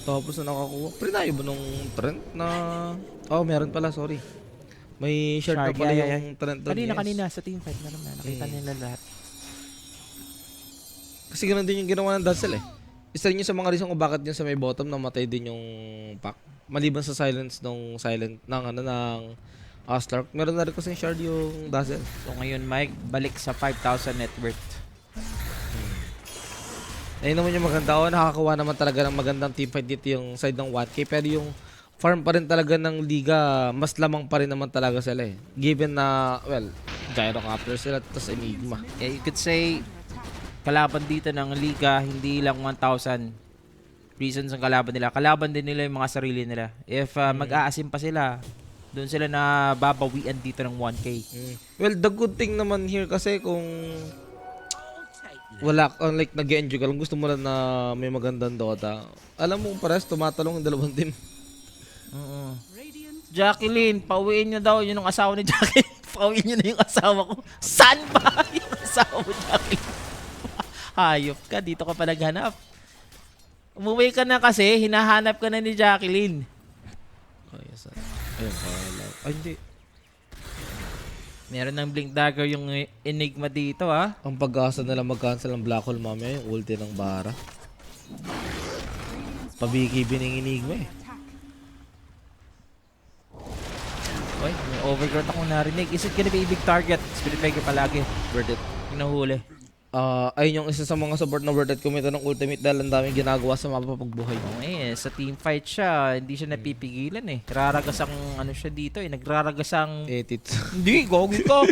Tapos na nakakuha. Prinayo ba nung Trent na... Oh, meron pala. Sorry. May shard na Shark, pala yeah. yung Trent doon. Kanina sa team fight na naman. Nakita nila lahat. Kasi ganun din yung ginawa ng Dazzle eh. Isa rin yun sa mga reason kung bakit yun sa may bottom namatay din yung pack. Maliban sa silence ng Stark. Meron na rin kasi shard yung Dazzle. So ngayon Mike, balik sa 5,000 net worth. Ayun naman yung maganda. O, nakakakuha naman talaga ng magandang team fight dito yung side ng 1K. Pero yung farm pa rin talaga ng Liga, mas lamang pa rin naman talaga sila eh. Given na, well, Gyrocopter sila, tapos Enigma. Yeah, you could say, kalaban dito ng Liga, hindi lang 1,000 reasons ang kalaban nila. Kalaban din nila yung mga sarili nila. If mag-aasim pa sila, doon sila na babawian dito ng 1K. Well, the good thing naman here kasi kung wala, like nag-enjoy ka lang, gusto mo lang na may magandang Dota, alam mo parehas tumatalong yung dalawang team. Jacqueline, pauwiin niyo daw. Yun ang asawa ni Jacqueline. Pauwiin niyo na yung asawa ko. Saan ba yung asawa mo, Jacqueline? Hayop ka, dito ka pa naghanap. Umuwi ka na kasi, hinahanap ka na ni Jacqueline. Kaya sa... Ayun, pala. Ay, hindi. Meron ng Blink Dagger yung Enigma dito, ha? Ang pag-asa nila mag-cancel ng Black Hole mamaya, yung ulti ng Bara. Pabiki bining Enigma eh. Oy, may overgrowth akong narinig. Is it gonna be a big target? Spirit Beggar palagi. Worth it. Yung nahuli. Ayun yung isa sa mga support na worth it kumita ng ultimate dahil ang daming ginagawa sa mapapagbuhay. Okay, sa team fight siya, hindi siya napipigilan eh. Raragas ang ano siya dito eh. Nagraragas ang... Edit. Hindi, gogi ko.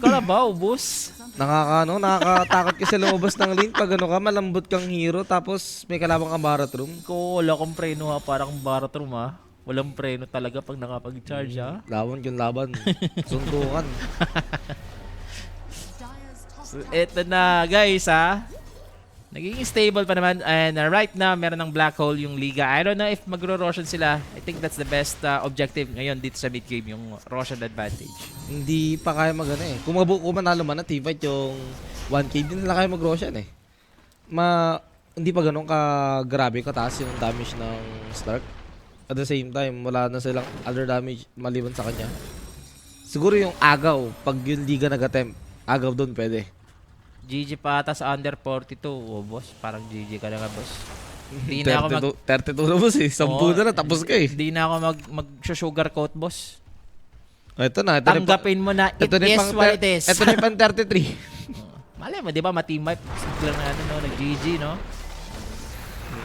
Kalabaw, boss. Nakakatakot kasi lumabas ng lane pag ano ka, malambot kang hero tapos may kalabang ka Baratrum. Ko, wala kong preno ha, parang Baratrum ha. Walang preno talaga pag nakapag-charge ha. Laban yung laban. Suntukan. So, eto na guys ha. Naging stable pa naman and right now meron ng black hole yung Liga. I don't know if magro-Roshan sila. I think that's the best objective ngayon dito sa mid game, yung Roshan advantage. Hindi pa kaya magana eh. Kung manalo man na teamfight yung 1k, din nila kaya mag-Roshan eh. Hindi pa ganun ka grabe kataas yung damage ng Stark. At the same time, wala na silang other damage maliban sa kanya. Siguro yung agaw, pag yung Liga nag-attempt, agaw doon pwede. GG pa ata sa under 42. Oh, boss, parang GG ka na nga, boss. Hindi na ako 32 na boss eh. 10 na lang, tapos ka eh. Hindi na ako mag-sugarcoat, boss. Ito na. Tanggapin mo na it is what it is. Ito na yung pang 33. Malay mo, di ba, ma-team wipe. Simple na ano, no? Nag-GG, no?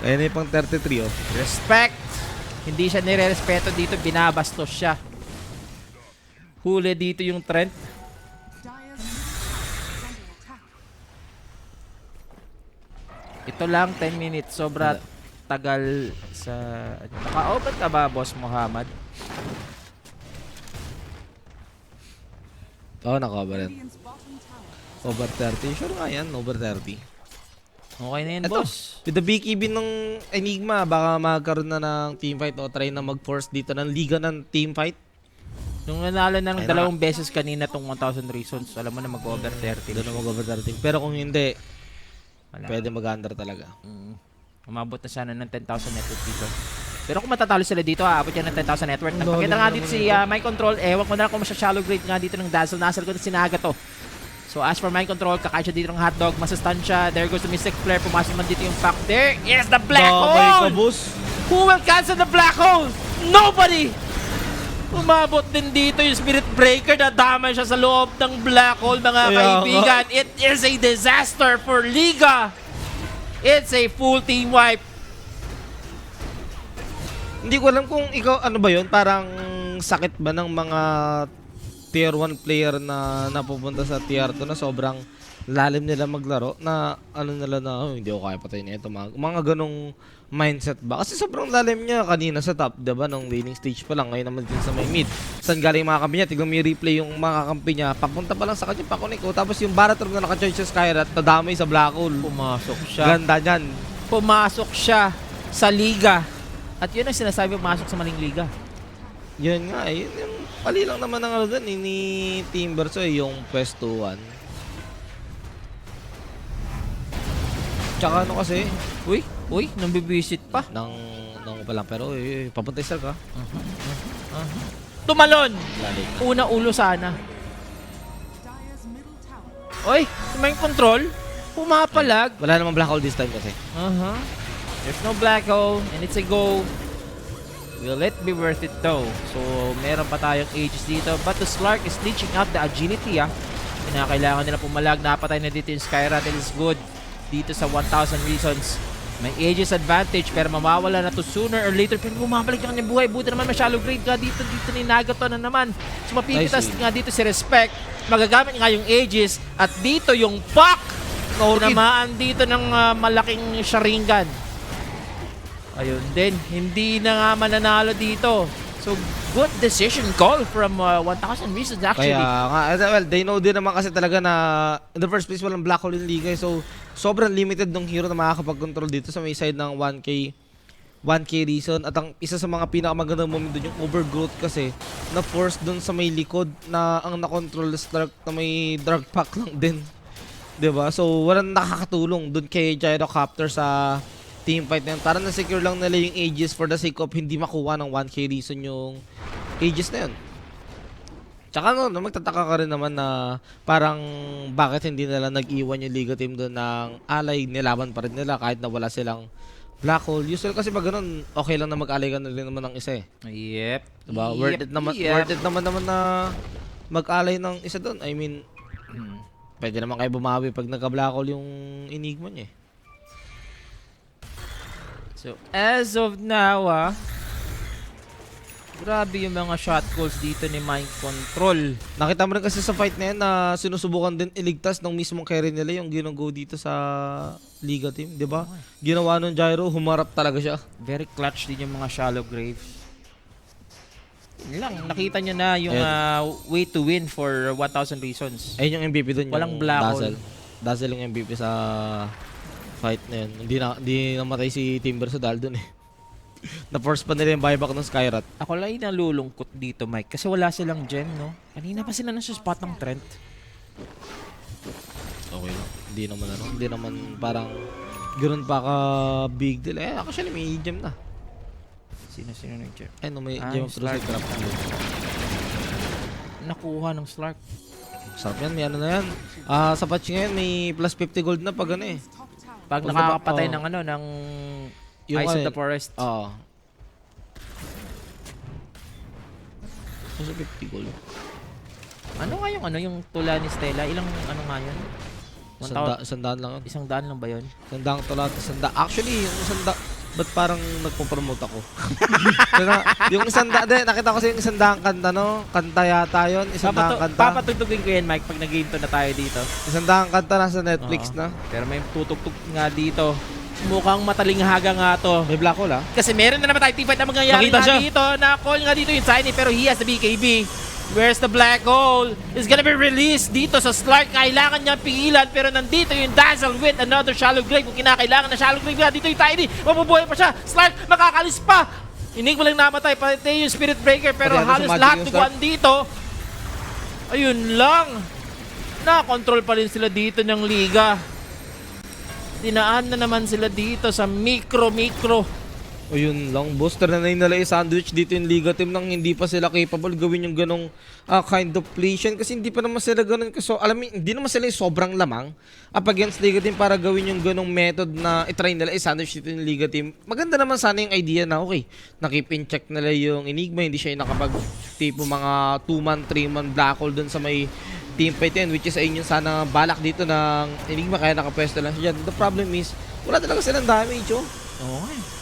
Ayun na yung pang 33 oh. Respect! Hindi siya nire-respeto dito, binabastos siya. Huli dito yung Trent. Ito lang, 10 minutes. Sobra tagal sa... Naka-open ka ba, Boss Muhammad? Oo, naka-over yan. Over 30. Sure nga yan, over 30. Okay na yan, Ito, boss. with the BKB ng Enigma, baka magkaroon na ng teamfight o try na mag-force dito ng Liga ng teamfight. Nung nanalo na ng dalawang beses kanina tong 1,000 reasons, alam mo na mag-over 30. Doon na mag-over 30. Pero kung hindi, Wala. pwede mag-under talaga. Umabot na sana ng 10,000 network dito. Pero kung matatalo sila dito, aabot yan ng 10,000 network. Nagpakita nga dito si My Control. Ewan ko na lang kung masya-shallow grade nga dito ng Dazzle. Nasal ko na sinaga to. So as for My Control, kakain siya dito ng hotdog. Masastan siya. There goes the Mystic Flare. Pumasok man dito yung pack. There is the black hole! Who will cancel the black hole? Nobody! Umabot din dito yung Spirit Breaker. Nadamay siya sa loob ng black hole, mga kaibigan. It is a disaster for Liga. It's a full team wipe. Hindi ko alam kung ikaw, ano ba yun? Parang sakit ba ng mga tier 1 player na napupunta sa tier 2 na sobrang lalim nila maglaro na ano nila na oh, hindi ako kaya patay na ito. Mga ganong mindset ba? Kasi sobrang lalim niya kanina sa top, diba? Nung laning stage pa lang, ngayon naman din sa may mid. Saan galing mga kampi niya? Tignan mo yung replay yung mga kampi niya. Papunta pa lang sa kanya, pakunik ko. Tapos yung Baratron na nakacharge sa Skyrat, nadamay sa Black Hole. Pumasok siya. Ganda niyan. Pumasok siya sa Liga. At yun ang sinasabi, pumasok sa maling Liga. Yun nga eh. Yun yung pali lang naman ng ano dun eh, ni Timberso eh, yung pwesto 1. Tsaka ano kasi, Uy, nambibisit pa. nang pa lang, pero papuntay sir ka. Tumalon! Lalim. Una ulo sana. Uy, may control. Pumapalag. Wala namang black hole this time kasi. There's no black hole and it's a go. Will it be worth it though? So, meron pa tayong ages dito. But the Slark is leeching out the agility Kinakailangan nila pumalag. Napatay na dito yung Skyrat. It is good. Dito sa 1,000 reasons. May ages advantage pero mawawala na to sooner or later. Pero bumabalik na kanyang buhay. Buti naman may shallow grade ka dito. Dito ni Nagato na naman. So, mapipitas nga dito si Respect. Magagamit nga yung ages. At dito yung Puck. Tinamaan dito ng malaking Sharingan. Ayun din, hindi na nga mananalo dito. So, good decision call from 1,000 reasons actually. Kaya nga, well, they know din naman kasi talaga na in the first place walang black hole in Liga. So, sobrang limited ng hero na makakapag-control dito sa may side ng 1K 1K reason. At ang isa sa mga pinakamagandang moment doon yung overgrowth kasi na force doon sa may likod na ang nakontrol Stark na may drag pack lang din. 'Di ba? So walang nakakatulong doon kay Gyrocopter sa team fight na yun. Para na-secure lang nila yung Aegis for the sake of hindi makuha ng 1K reason yung Aegis na yun. Tsaka no, magtataka ka rin naman na parang bakit hindi nila nag-iwan yung Liga team doon ng alay, nilaban pa rin nila kahit na wala silang Black Hole. Usually kasi pag ganun, okay lang na mag-alay ka na rin naman ng isa eh. Yep. Diba? Worth it naman na mag-alay ng isa doon. I mean, pwede naman kayo bumawi pag nagka-Black Hole yung Enigma niya eh. So, as of now, grabe yung mga shot calls dito ni Mind Control. Nakita mo rin kasi sa fight na yan na sinusubukan din iligtas ng mismong carry nila yung ginago dito sa Liga team, di ba? Ginawa nung Gyro, humarap talaga siya. Very clutch din yung mga shallow graves. Yun lang, nakita nyo na yung way to win for 1,000 reasons. Ayun yung MVP dun, Walang yung Black Dazzle. Dazzle yung MVP sa fight na yun. Hindi namatay si Timber sa Dal dun eh. Na-force pa nila yung buyback ng Skyrat. Ako lang yung nalulungkot dito, Mike, kasi wala silang gem, no? Kanina pa sila nasa spot ng Trent. Okay lang. Hindi naman parang ganoon pa ka big deal. Eh, actually may gem na. Sino nag-gem? Ay, no, may gem of Truth Trap. Nakuha ng Slark. Sarap yan, may ano na yan. Sa patch ngayon, may plus 50 gold na pag ano eh. Pag nakakapatay ng ng Yung Eyes of the Forest. Oo. Kasi 50 gold. Ano nga yung tula ni Stella? Ilang nga yun? 100 lang yun. 100 lang ba yun? 100 tula, 100. Actually, yung 100, ba't parang nagpo-promote ako? Yung 100, nakita ko kasi yung 100 kanta, no? Kanta yata yun, 100 kanta. Papatugtugin ko yan, Mike, pag nag-game to na tayo dito. 100 kanta nasa Netflix na. Pero may tutugtog nga dito. Mukhang matalinghaga nga to. May Black Hole Kasi meron na naman tayo teamfight na mangyayari nga dito. Na-call nga dito yung Tiny pero he has the BKB. Where's the Black Hole? It's gonna be released dito sa Slark. Kailangan niyang pigilan pero nandito yung Dazzle with another Shallow Grave. Kung kinakailangan na Shallow Grave nga dito yung Tiny. Mabubuhay pa siya. Slark makakalis pa. Enigma lang namatay. Pati yung Spirit Breaker pero halos lahat tuguan dito. Ayun lang. Na-control pa rin sila dito ng Liga. Dinaan na naman sila dito sa micro. O yun lang, booster na nila i-sandwich dito yung Liga team nang hindi pa sila capable gawin yung ganong kind of pleasure. Kasi hindi pa naman sila ganun. So, alam mo, hindi naman sila yung sobrang lamang up against Liga team para gawin yung ganong method na itry nila i-sandwich dito yung Liga team. Maganda naman sana yung idea na okay, nakip in check nila yung Enigma, hindi siya yung nakapag-tipo mga 2-man, 3-man Black Hole dun sa may team fight yan, which is ayun yung sana balak dito ng Enigma kaya nakapwesto lang siya dyan. The problem is, wala talaga silang damage, oh. Oo nga.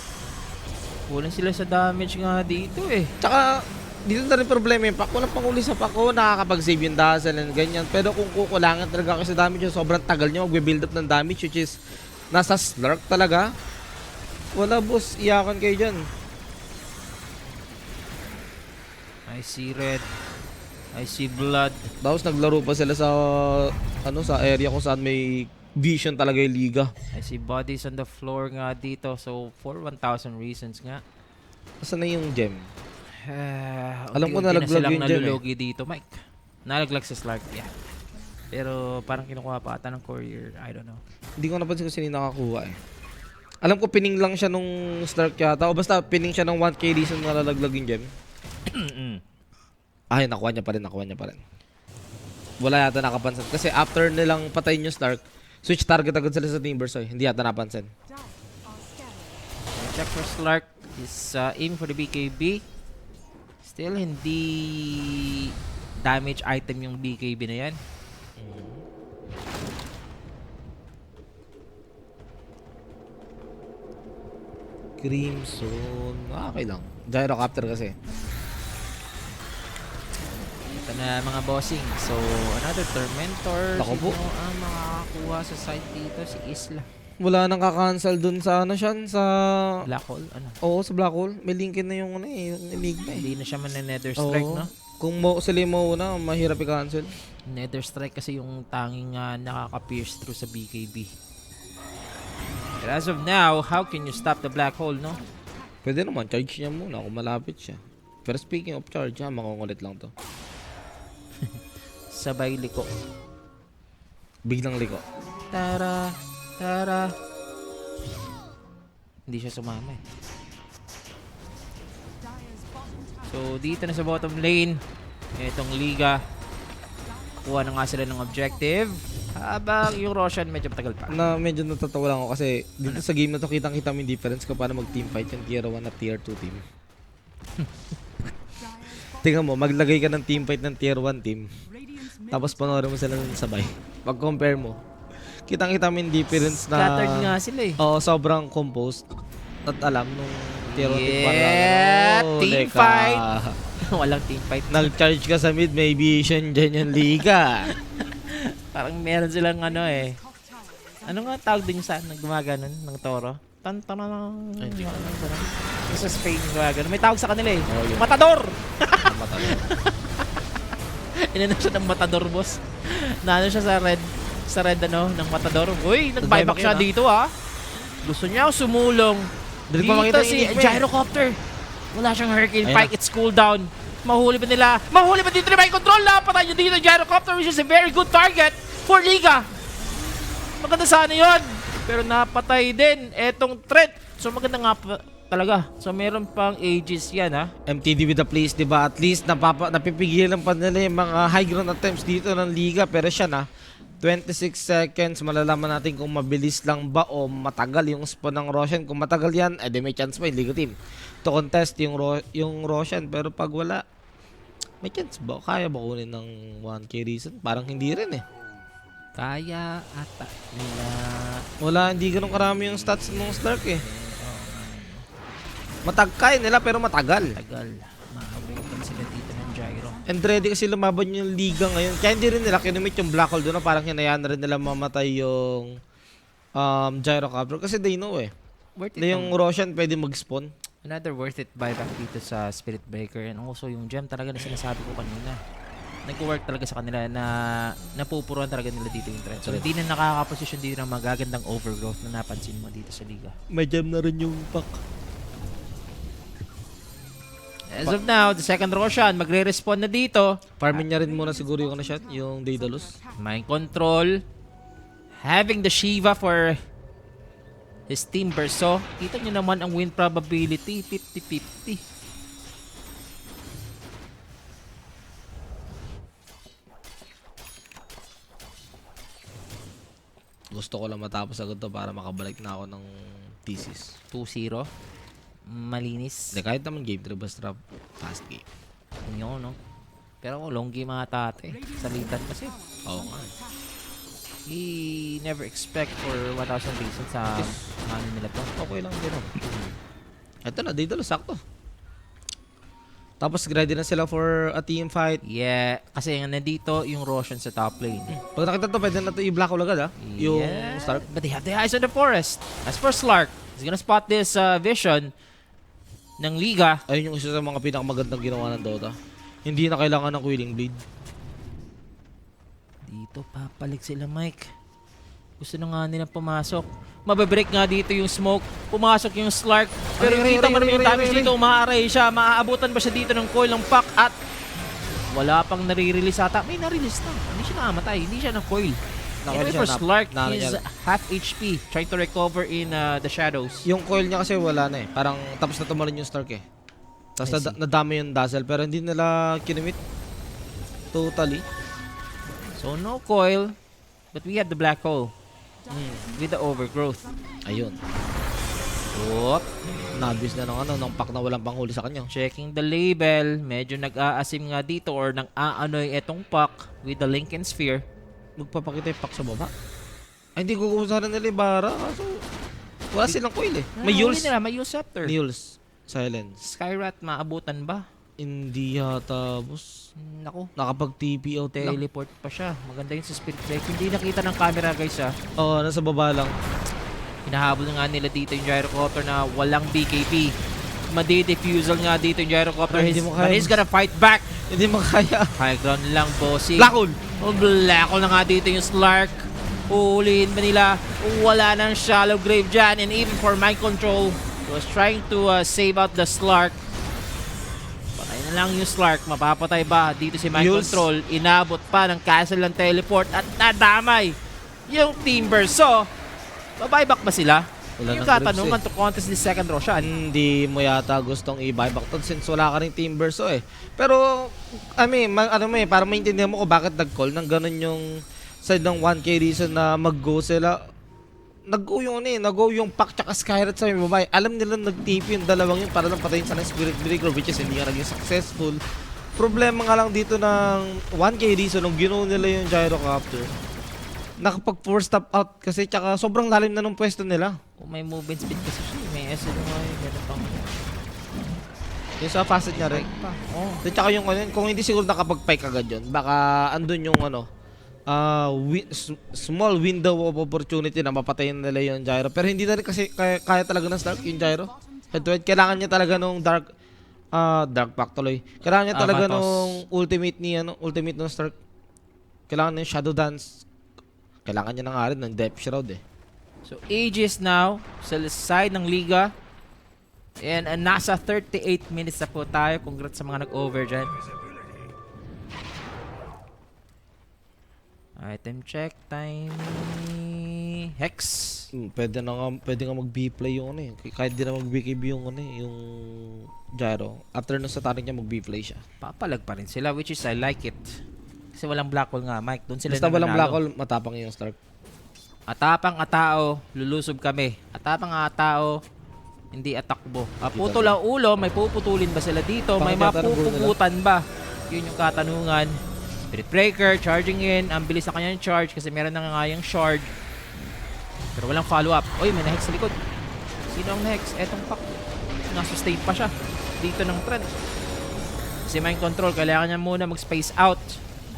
Kulang sila sa damage nga dito eh. Tsaka, dito na rin problema yung pack. Walang panguli sa pack ko, nakakapag-save yung Dazzle and ganyan. Pero kung kukulangan talaga kasi damage yung sobrang tagal nyo, magbe-build up ng damage which is nasa Slark talaga. Wala boss, iyakan kayo dyan. I see red. I see blood. Tapos naglaro pa sila sa sa area kung saan may vision talaga yung Liga. I see bodies on the floor nga dito. So, for 1,000 reasons nga. Asan na yung gem? Alam ko nalaglag nalaglag yung gem nalulugi dito, Mike. Nalaglag sa Slark, yeah. Pero parang kinukuha pa ata ng courier. I don't know. Hindi ko napansin kung sino nakakuha eh. Alam ko pining lang siya nung Slark yata. O basta pining siya ng 1K reason na nalaglag yung gem. Ay, nakuha niya pa rin. Wala yata nakapansin. Kasi after nilang patayin yung Slark, switch target agad sila sa Timbersaw. Hindi yata napansin. Check for Slark is aim for the BKB. Still hindi damage item yung BKB na yan. Crimson. Okay lang. Gyrocopter kasi. Ito na mga bossing. So, another Tormentor. Ako po. Sino ang makakakuha sa side dito? Si Isla. Wala nang kakancel dun sa sa Black Hole? Ano? Oo, sa Black Hole. May linkin na yung yung Enigma eh. Hindi na siya man-nether strike, no? Kung sila yung mauna, mahirap i-cancel. Nether strike kasi yung tanging nakaka-pierce through sa BKB. But as of now, how can you stop the Black Hole, no? Pwede naman, charge niya muna kung malapit siya. Pero speaking of charge, makungulit lang to. Sabay liko. Biglang liko. Tara, tara. Hindi siya sumama eh. So, dito na sa bottom lane, itong Liga, kuha na nga sila ng objective. Habang yung Roshan medyo matagal pa. Na medyo natatawa lang ako kasi dito sa game na to kitang-kita mo yung difference kung paano mag-team fight yung tier 1 at tier 2 team. Tingnan mo, maglagay ka ng team fight ng tier 1 team. Tapos panoorin mo sila ng sabay. Pag-compare mo, kitang-kita mo yung difference na... Scattered nga sila eh. Oo, sobrang composed. At alam nung tier 1 team Yeah, team teka. fight. Walang team fight. Nag-charge ka sa mid, may vision dyan yung Liga. Parang meron silang ano eh. Ano nga tawag din sa gumaganon ng toro? Tantanang. Sa Spain gumaganon. May tawag sa kanila eh. Oh, yun. Matador! Matalo. Inano siya ng Matador, boss. Naano siya sa red ano, ng Matador. Uy, nag-buyback siya dito ha. Gusto niya sumulong. Dali pa Dito makita si yung enigma eh. Gyrocopter. Wala siyang Hurricane Ayan Pike. It's cooldown. Mahuli pa nila. Mahuli pa dito ni Mind Control. Napatay niyo dito Gyrocopter, which is a very good target for Liga. Maganda sana yun. Pero napatay din etong threat. So maganda nga talaga. So meron pang ages yan ha. MTD with the place, di ba? At least napipigilan pa nila yung mga high ground attempts dito ng Liga. Pero siya na, 26 seconds, malalaman natin kung mabilis lang ba o matagal yung spawn ng Roshan. Kung matagal yan, edi may chance pa yung Liga team to contest yung Roshan. Pero pag wala, may chance ba? Kaya ba kunin ng 1K reason? Parang hindi rin eh. Kaya ata nila. Wala, hindi ganun karami yung stats ng Stark eh. Kaya nila pero matagal. Tagal. Maabutan sila dito ng Gyro. And ready kasi lumaban yung Liga ngayon. Kaya hindi rin nila kinumit yung Black Hole doon na parang hinayaan na rin nila mamatay yung Gyrocopter. Kasi they know eh. Worth it. Na yung Roshan pwede mag-spawn. Another worth it buyback dito sa Spirit Breaker. And also yung gem talaga na sinasabi ko kanina. Nag-work talaga sa kanila na napupuruan talaga nila dito yung trend. So hindi na nakaka-position dito ng magagandang overgrowth na napansin mo dito sa Liga. May gem na rin yung pack. As of now, the second Roshan magre-respond na dito. Farming niya rin muna siguro yung shot, yung Daedalus. Mind control. Having the Shiva for his team Berso. Kita nyo naman ang win probability. 50-50. Gusto ko lang matapos agad to para makabalik na ako ng thesis. 2-0. Malinis. Hindi, kahit naman game 3 basta fast game. Yun, no? Pero long game ata ate. Salitan kasi. Oo nga. We never expect for 1,000 reasons sa ano nila to. Okay lang din. Ito na, Daedalus sakto. Tapos ready na sila for a team fight. Yeah, kasi nandito yung Roshan sa top lane. Pag nakita to, pwede na to i-black hole agad Yung Stark. But they have the eyes on the forest. As for Slark, he's gonna spot this vision ng Liga. Ayun yung isa sa mga pinakamagandang ginawa ng Dota. Hindi na kailangan ng Quelling Blade. Dito papalik sila, Mike. Gusto na nga nilang pumasok. Mababreak nga dito yung smoke. Pumasok yung Slark. Pero kita mo naman yung damage dito. Umaaray siya. Maaabutan ba siya dito ng coil ng pack at wala pang nare-release ata. May na-release na. Hindi siya nakamatay. Hindi siya na-coil. Anyway, for Slark, he's half HP. Trying to recover in the shadows. Yung coil niya kasi wala na eh. Parang tapos na tumalon yung Stark eh. Tapos nadami yung Dazzle pero hindi nila kinumit. Totally. So no coil. But we have the black hole. With the overgrowth. Ayun. Whoop. Nabis na ng pack na walang panghuli sa kanya. Checking the label. Medyo nag-aasim nga dito or nang-aanoy etong pack with the Lincoln Sphere. Magpapakita yung pack sa baba. Ay, hindi ko kukusaran nila yung bara. Kaso, wala silang coil eh. May Yules. May Yule Scepter. Yules. Silence. Skyrat, maabutan ba? Hindi yata, boss. Naku. Nakapag-TP out lang. Teleport pa siya. Maganda yun sa Spirit Break. Hindi nakita ng camera, guys, ha. Oo, nasa baba lang. Hinahabol nga nila dito yung Gyrocopter na walang BKB. Madi-diffusal nga dito yung Gyrocopter. But he's gonna fight back. Hindi makaya. High ground lang, bossing. Black hole! Oh, black hole na nga dito yung Slark. Uhulihin ba nila? Wala nang shallow grave dyan. And even for mind control, He was trying to save out the Slark. Patay na lang yung Slark. Mapapatay ba dito si Mind Yules. Control? Inabot pa ng castle ng teleport at nadamay yung Timber. So, babuyback ba sila? Wala Yung nang grips katanungan to contest this second Roshan. Hindi mo yata gustong i-buyback to since wala ka rin Team Verso eh. Pero, para maintindihan mo ko bakit nag-call nang ganun yung side ng 1K reason na mag-go sila. Nag-go yung nag-go yung Pac tsaka Skyrat sa may babae. Alam nila nag-TP yung dalawang yun para lang patayin sa ng Spirit Breaker which is hindi nga naging successful. Problema nga lang dito ng 1K reason nung ginawa nila yung Gyrocopter. Nakapag-4 stop out kasi tsaka sobrang lalim na nung pwesto nila. Kung may movement speed kasi siya, may SL nga yun. Ganun pang Yung sa facet niya rin. oh. Tsaka yung kung hindi siguro nakapag-pike agad yun, baka andun yung small window of opportunity na mapatayin nila yung Gyro. Pero hindi na rin kasi kaya talaga ng Stark yung Gyro. Head to head, kailangan niya talaga nung Dark Pact tuloy. Kailangan niya talaga Vatos. nung ultimate ng Stark. Kailangan ng Shadow Dance. Kailangan niya na nga rin ng Depth Shroud eh. So, Aegis now sa side ng Liga. And nasa 38 minutes na po tayo. Congrats sa mga nag-over dyan. Item check, tiny Hex. Pwede nga mag-B-play yung kahit di na mag-BKB yung yung Gyro. After nung sa tarik niya mag-B-play siya. Papalag pa rin sila, which is I like it. Kasi walang black hole nga, Mike. Doon sila Basta walang nanalo. black hole, matapang yung Stark. Atapang atao, lulusob kami. Atapang atao, hindi atakbo. Putol ang ulo, may puputulin ba sila dito? May Bakit tatanong mapupugutan ba? Yun yung katanungan. Spirit Breaker, charging in. Ang bilis na kanyang charge kasi meron na nga yung shard. Pero walang follow-up. Uy, may na-hex sa likod. Sino ang na-hex? Etong Pac. Nasustain pa siya. Dito ng trend. Kasi Mind Control, kailangan niya muna mag-space out.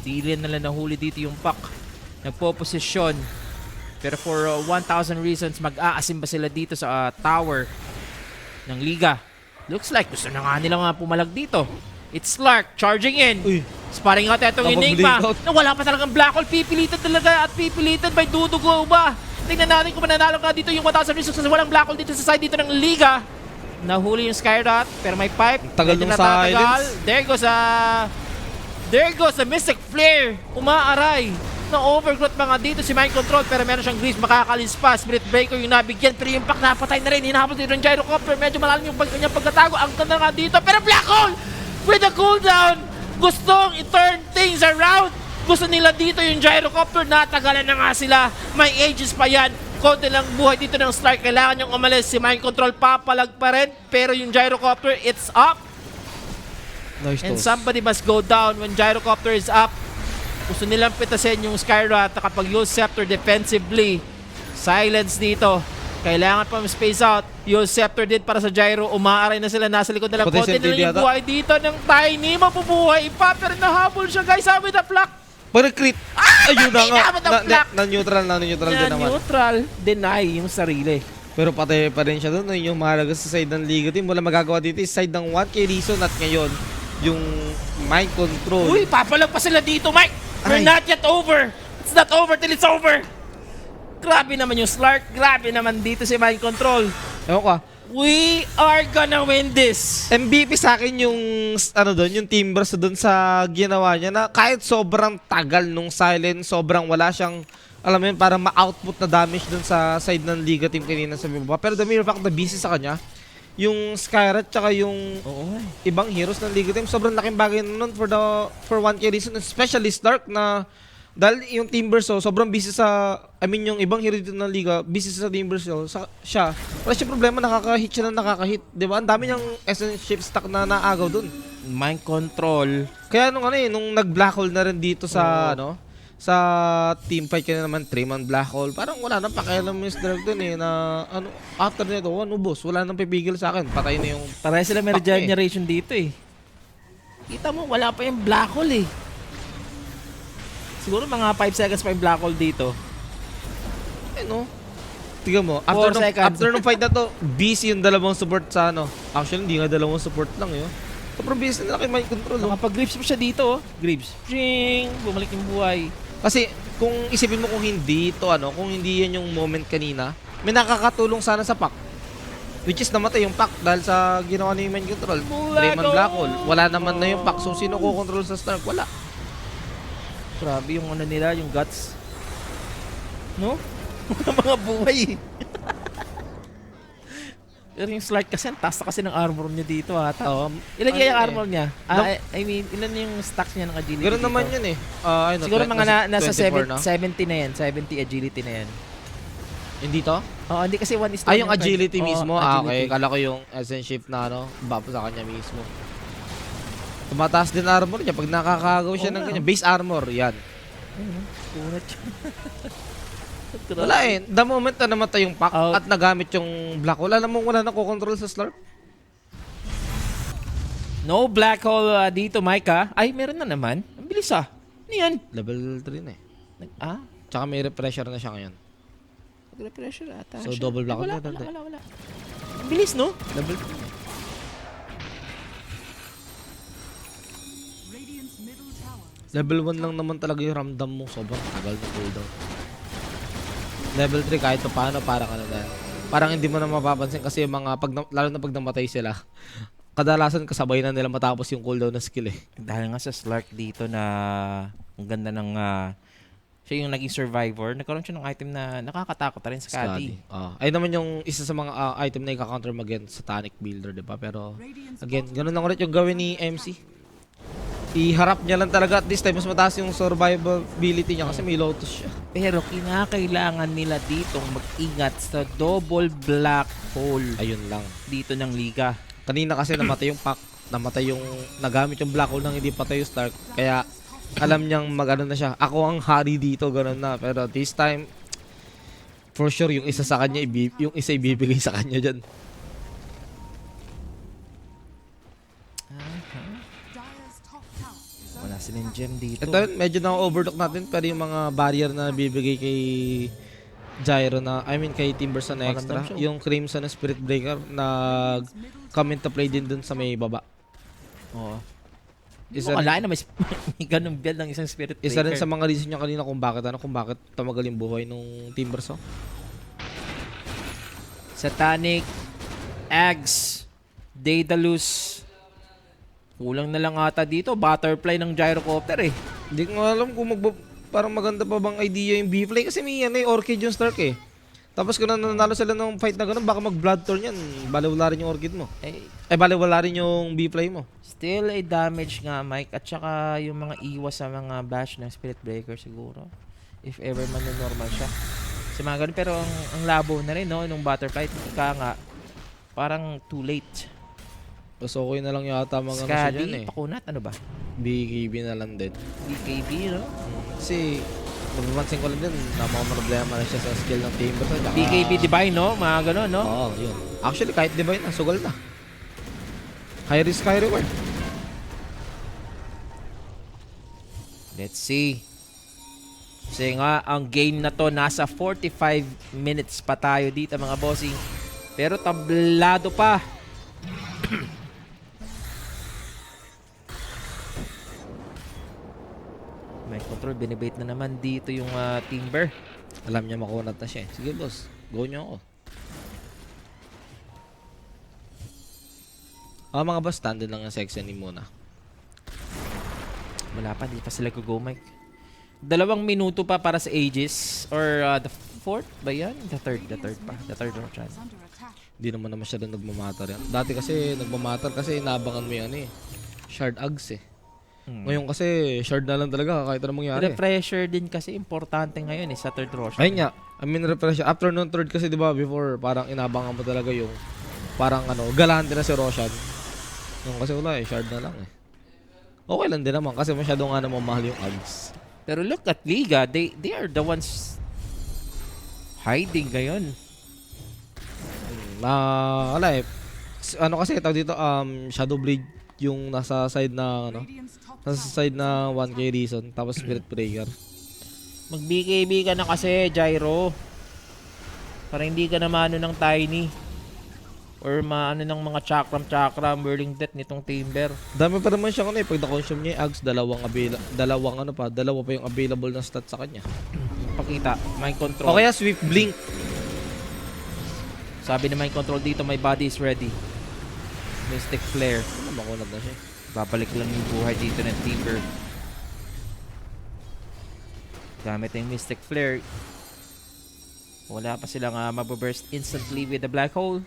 Hindi nila nahuli dito yung Pac. Nagpo-posisyon. Pero for 1,000 reasons, mag-aasim ba sila dito sa tower ng Liga? Looks like gusto na nga nila nga pumalag dito. It's Slark charging in. Uy. Sparring out itong Enigma. Nakapag-blink out. Na wala pa talagang black hole. Pipilitan talaga at pipilitan by Dudugo ba? Tingnan natin kung mananalo nga dito yung 1,000 reasons kasi walang black hole dito sa side dito ng Liga. Nahuli yung Skyrat pero may pipe. Tagal Medyo nung natatagal. silence. There goes a Mystic Flare. Umaaray. Na-overgrowth mga dito si Mind Control pero meron siyang Greaves makakalis pa. Spirit Breaker yung nabigyan pero yung Pac napatay na rin. Hinahabol dito ng Gyrocopter. Medyo malalim yung kanyang pagkatago. Ang ganda nga dito pero black hole with a cooldown. Gustong i-turn things around. Gusto nila dito yung Gyrocopter. Natagalan na nga sila. May ages pa yan. Konti lang buhay dito ng Stark. Kailangan yung umalis. Si Mind Control papalag pa rin. Pero yung Gyrocopter, it's up. Nice And toss. somebody must go down when Gyrocopter is up. Gusto nilang pitasin yung Skyrat kapag use Scepter defensively. Silence dito. Kailangan pa space out. Use Scepter din para sa Gyro. Umaaray na sila. Nasa likod na lang. Pati Konti na lang Sentinel yung yata. buhay dito ng Tiny. Mapubuhay pa. Pero nahabol siya guys. Sabi na flak. Pag crit. Ayun na nga. Dapat ang flak. Na-neutral din naman. Neutral. Deny yung sarili. Pero patay pa rin siya doon. Yung mahalaga sa side ng Liga Team. Wala magagawa dito is side ng 1K Reason at ngayon yung Mind Control. Uy, papalag pa sila dito, Mike. We're Ay. not yet over. It's not over till it's over. Grabe naman yung Slark. Grabe naman dito si Mind Control. Ewan ko We are gonna win this. MVP sa akin yung yung Timbers doon sa ginawa niya na kahit sobrang tagal nung silence, sobrang wala siyang alam mo yun, parang ma-output na damage doon sa side ng Liga Team kanina sa baba. Pero the mere fact na busy sa kanya, yung Skyrat tsaka yung Oo. ibang heroes ng Liga Team, sobrang laking bagay nun for 1K reason, especially Stark na dahil yung Timbers sobrang busy yung ibang hero dito ng Liga, busy sa Timbers siya. Wala siya problema, nakaka-hit siya na nakaka-hit. Diba? Ang dami niyang essence shift stack na naagaw dun. Mind Control. Kaya nung nag-black hole na rin dito sa sa team fight ka na naman 3-man black hole. Parang wala nang pakialam yung Stark dun na after nito, boss, wala nang pipigil sa akin. Patay na yung Pareha sila may Fuck regeneration dito eh. Kita mo, wala pa yung black hole eh. Siguro mga 5 seconds pa yung black hole dito. Tignan mo, 4 seconds. after nung fight na to, busy yung dalawang support sa Actually, hindi nga dalawang support lang yun. Sobrang busy nila kay Mind Control. Nakapag-grips pa siya dito oh. Grips. Pshing! Bumalik yung buhay. Kasi kung isipin mo kung hindi yan yung moment kanina, may nakakatulong sana sa pack. Which is namatay yung pack dahil sa ginawa ni Mind Control. Draymond Black Hole. Wala naman na yung pack. So, sino ko-control sa Stark? Wala. Grabe yung ano nila, yung guts. No? Mga buhay. Pero yung Slark kasi, ang taas na kasi ng armor niya dito ata. Ilan kaya yung armor niya? I mean, ilan yung stacks niya ng agility Ganoon dito? naman yun eh. Siguro mga nasa 24 na. 70 na yan. 70 agility na yan. Hindi to? Oo, hindi kasi 1 is to Yung agility mismo. Okay. agility. Kala ko yung essence shift na buff sa kanya mismo. Tumataas din armor niya pag nakakagaw siya ng ganyan. Base armor, yan. Kunat siya. Wala eh. The moment na namatay yung pack at nagamit yung black hole, wala na ko-control sa Slurp. No black hole dito, Mike ha? Ay, meron na naman. Ang bilis ah. Ano yan? Level 3 na eh. Tsaka may refresher na siya ngayon. Pressure ata. So, double black hole Wala. na. Ang bilis, no? Level 3. Level 1 lang naman talaga yung ramdam mo. Sobrang tagal na cooldown. Level 3 kahit pa paano para ka na dyan. Parang hindi mo na mapapansin kasi yung mga lalo na pag namatay sila, kadalasan kasabay na nila matapos yung cooldown na skill eh. Dahil nga sa Slark dito na ang ganda ng siya yung naging survivor, nagkaroon siya ng item na nakakatakot rin sa Scuddy. Ay naman yung isa sa mga item na i-counter mo against Satanic Builder, diba? Pero again, ganun lang ulit yung gawin ni MC. Iharap niya lang talaga at this time mas mataas yung survivability niya kasi may Lotus siya. Pero kinakailangan nila ditong mag-ingat sa double black hole. Ayun lang. Dito ng liga. Kanina kasi namatay yung pack, nagamit yung black hole nang hindi patay yung Stark. Kaya alam niyang mag-ano na siya. Ako ang hari dito, ganun na. Pero this time, for sure, yung isa sa kanya, yung isa ibibigay sa kanya dyan. Wala silang gem dito. Ito, medyo na-overlook natin, pero yung mga barrier na bibigay kay Gyro kay Timberson na extra, yung Crimson na Spirit Breaker, nag-come into play din dun sa may baba. Oo. Akalain na may ganung build ng isang Spirit Breaker. Isa rin sa mga reason niya kanina kung bakit tumagal yung buhay nung Timberson. Satanic, Ags, Daedalus. Kulang na lang ata dito, butterfly ng gyrocopter eh. Hindi ko alam kung parang maganda pa bang idea yung B-Play kasi may Orchid yung Stark eh. Tapos kung nanalo sila ng fight na gano'n, baka mag-blood turn yan. Baliwala rin yung Orchid mo. Baliwala rin yung B-Play mo. Still a damage nga, Mike. At saka yung mga iwas sa mga bash ng Spirit Breaker siguro. If ever man na normal siya. Kasi mga ganun. Pero ang labo na rin, no? Nung butterfly, ika nga, parang too late. Mas okay na lang yata mga Scuddy, pakunat, ano ba? BKB na lang din. BKB, no? Kasi, mapapansin ko lang din na mga problema na siya sa skill ng Timber. BKB Divine, no? Mga ganun, no? Oo, yun. Actually, kahit Divine na, sugal na. High risk, high reward. Let's see. Kasi nga, ang game na to, nasa 45 minutes pa tayo dito, mga bossing. Pero tablado pa. May control, binibait na naman dito yung Timber. Alam niya makunat na siya. Sige boss, go niyo ako. Mga boss, standard lang yung section ni muna. Wala pa, di pa sila go, Mike. 2 minuto pa para sa Aegis. Or the 4th ba yan? The third pa. The third round. Hindi naman masyado nagmamatter yan. Dati kasi nagmamatter kasi inaabangan mo yan Shard Ags eh. Ngayon kasi shard na lang talaga kahit anong mangyari. Refresher din kasi importante ngayon sa third round. Ayun nga. Refresher. After nung third kasi diba before parang inabangan mo talaga yung parang galante na si Roshan. Yung kasi wala shard na lang Okay lang din naman kasi masyado nga naman mahal yung Ags. Pero look at Liga, they are the ones hiding ngayon. Wala kasi tawag dito Shadow Blade yung nasa side na nasa side na 1k reason tapos Spirit Breaker. Mag BKB ka na kasi, Gyro. Para hindi ka na maano ng Tiny. Or maano ng mga chakram, whirling death nitong Timber. Dami pa naman siya pag na-consume niya yung Ags, dalawa pa yung available na stats sa kanya. Pakita, mind control. O kaya Swift Blink. Sabi na mind control dito, my body is ready. Mystic Flare. Makunat na siya. Babalik lang yung buhay dito ng Timber. Gamit yung Mystic Flare. Wala pa silang mababurst instantly with the Black Hole.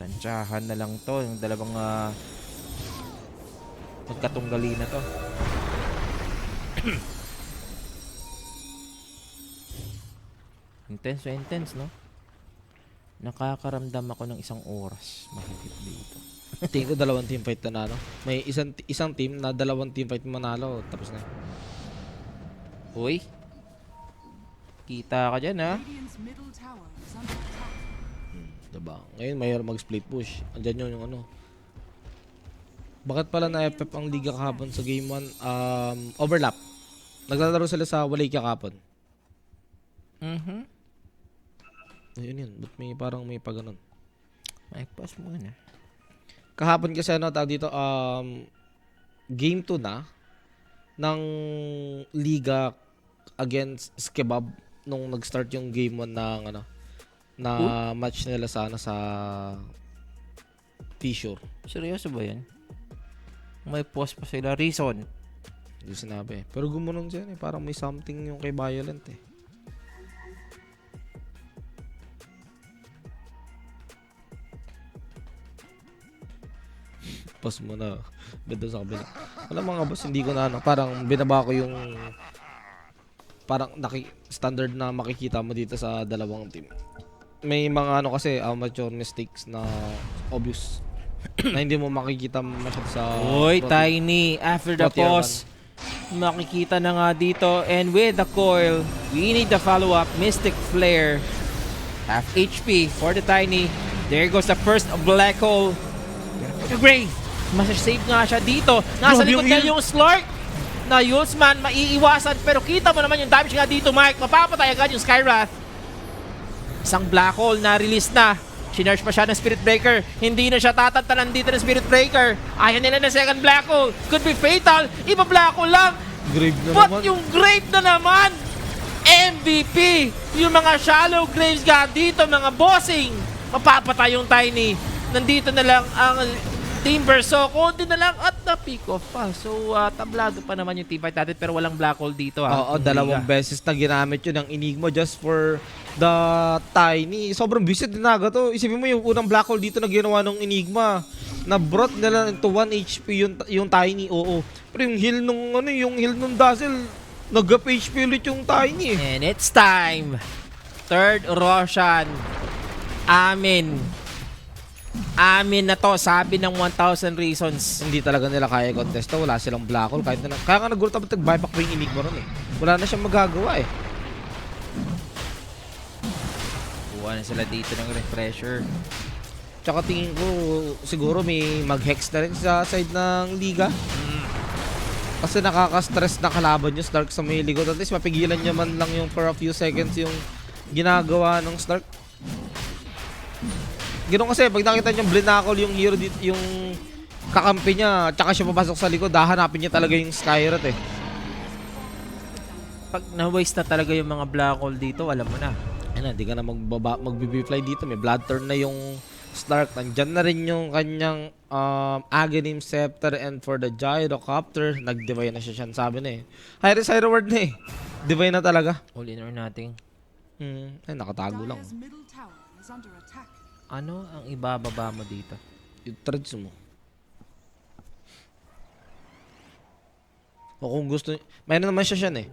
Tansyahan na lang to. Yung dalawang magkatunggali na to. Intense, intense, no? Nakakaramdam ako ng isang oras mahigit dito. Tingin ko dalawang team fight na nalo. May isang team na dalawang team fight manalo. Tapos na. Uy. Kita ka dyan, ha? Diba? Ngayon mayroon mag-split push. Andyan yun yung ano. Bakit pala na-FF ang liga kahapon sa game 1? Overlap. Naglalaro sila sa Walay kahapon. Ayun yun. Ba't may parang may pa ganun? Ay, pause mo na. Kahapon kasi ano tawag dito, game 2 na ng liga against Skebab nung nag-start yung game 1 ng ano na match nila sana sa T-Shore. Seryoso ba yan? May pause pa sila. Reason? Hindi sinabi. Pero gumunon siya eh. Parang may something yung kay Violent eh. Pause mo na. Ganda sa kabila. Alam mga boss, hindi ko na ano. Parang binaba ko yung parang standard na makikita mo dito sa dalawang team. May mga ano kasi amateur mistakes na obvious na hindi mo makikita masyado sa Uy, Tiny. After the Frontier pause, makikita na nga dito. And with the coil, we need the follow-up. Mystic Flare. Half HP for the Tiny. There goes the first black hole. Gray. Masasave nga siya dito. Nasa likod niya yung Slark. Na Yulsman, maiiwasan. Pero kita mo naman yung damage nga dito, Mike. Mapapatay agad yung Skywrath. Isang black hole na release na. Sinurge pa siya ng Spirit Breaker. Hindi na siya tatantanan dito ng Spirit Breaker. Ayaw nila ng second black hole. Could be fatal. Iba black hole lang. grave na But naman. yung grave na naman. MVP. Yung mga shallow graves nga dito, mga bossing. Mapapatay yung Tiny. Nandito na lang ang Timber. So, konti na lang at na-pick off pa. So, tablado pa naman yung teamfight natin pero walang black hole dito. Oo, dalawang beses na ginamit yun ng Enigma just for the Tiny. Sobrang visit din naga to. Isipin mo yung unang black hole dito na ginawa ng Enigma. Na brought nila into 1 HP yung Tiny, oo. Pero yung heal nung Dazzle, nag-up HP ulit yung Tiny. And it's time. Third Roshan. Amin na to, sabi ng 1,000 Reasons. Hindi talaga nila kaya contest to. Wala silang black hole. Kahit na, kaya nga nagulat ako nag-buyback pa yung Enigma ron eh. Wala na siyang magagawa eh. Kuha na sila dito ng refresher. Tsaka tingin ko siguro may mag-hex na rin sa side ng liga. Kasi nakaka-stress na kalaban yung Stark sa may likod. At least mapigilan niya man lang yung for a few seconds yung ginagawa ng Stark. Ganoon kasi pag nakita niyo blinakol yung hero dito, yung kakampi niya, tsaka siya papasok sa likod, hahanapin niya talaga yung Skywrath eh. Pag na-waste na talaga yung mga black hole dito, alam mo na. Ayun na, hindi ka na mag-BB-fly dito. May blood turn na yung Stark. Nandyan na rin yung kanyang Aghanim Scepter and for the Gyrocopter, nag-divine na siya. Sabi na eh. High-risk, high-reward na eh. Divine na talaga. All in or nothing. Ay, nakatago lang. Ano ang ibababa mo dito? Yung threads mo. O kung gusto, may ano naman siya eh.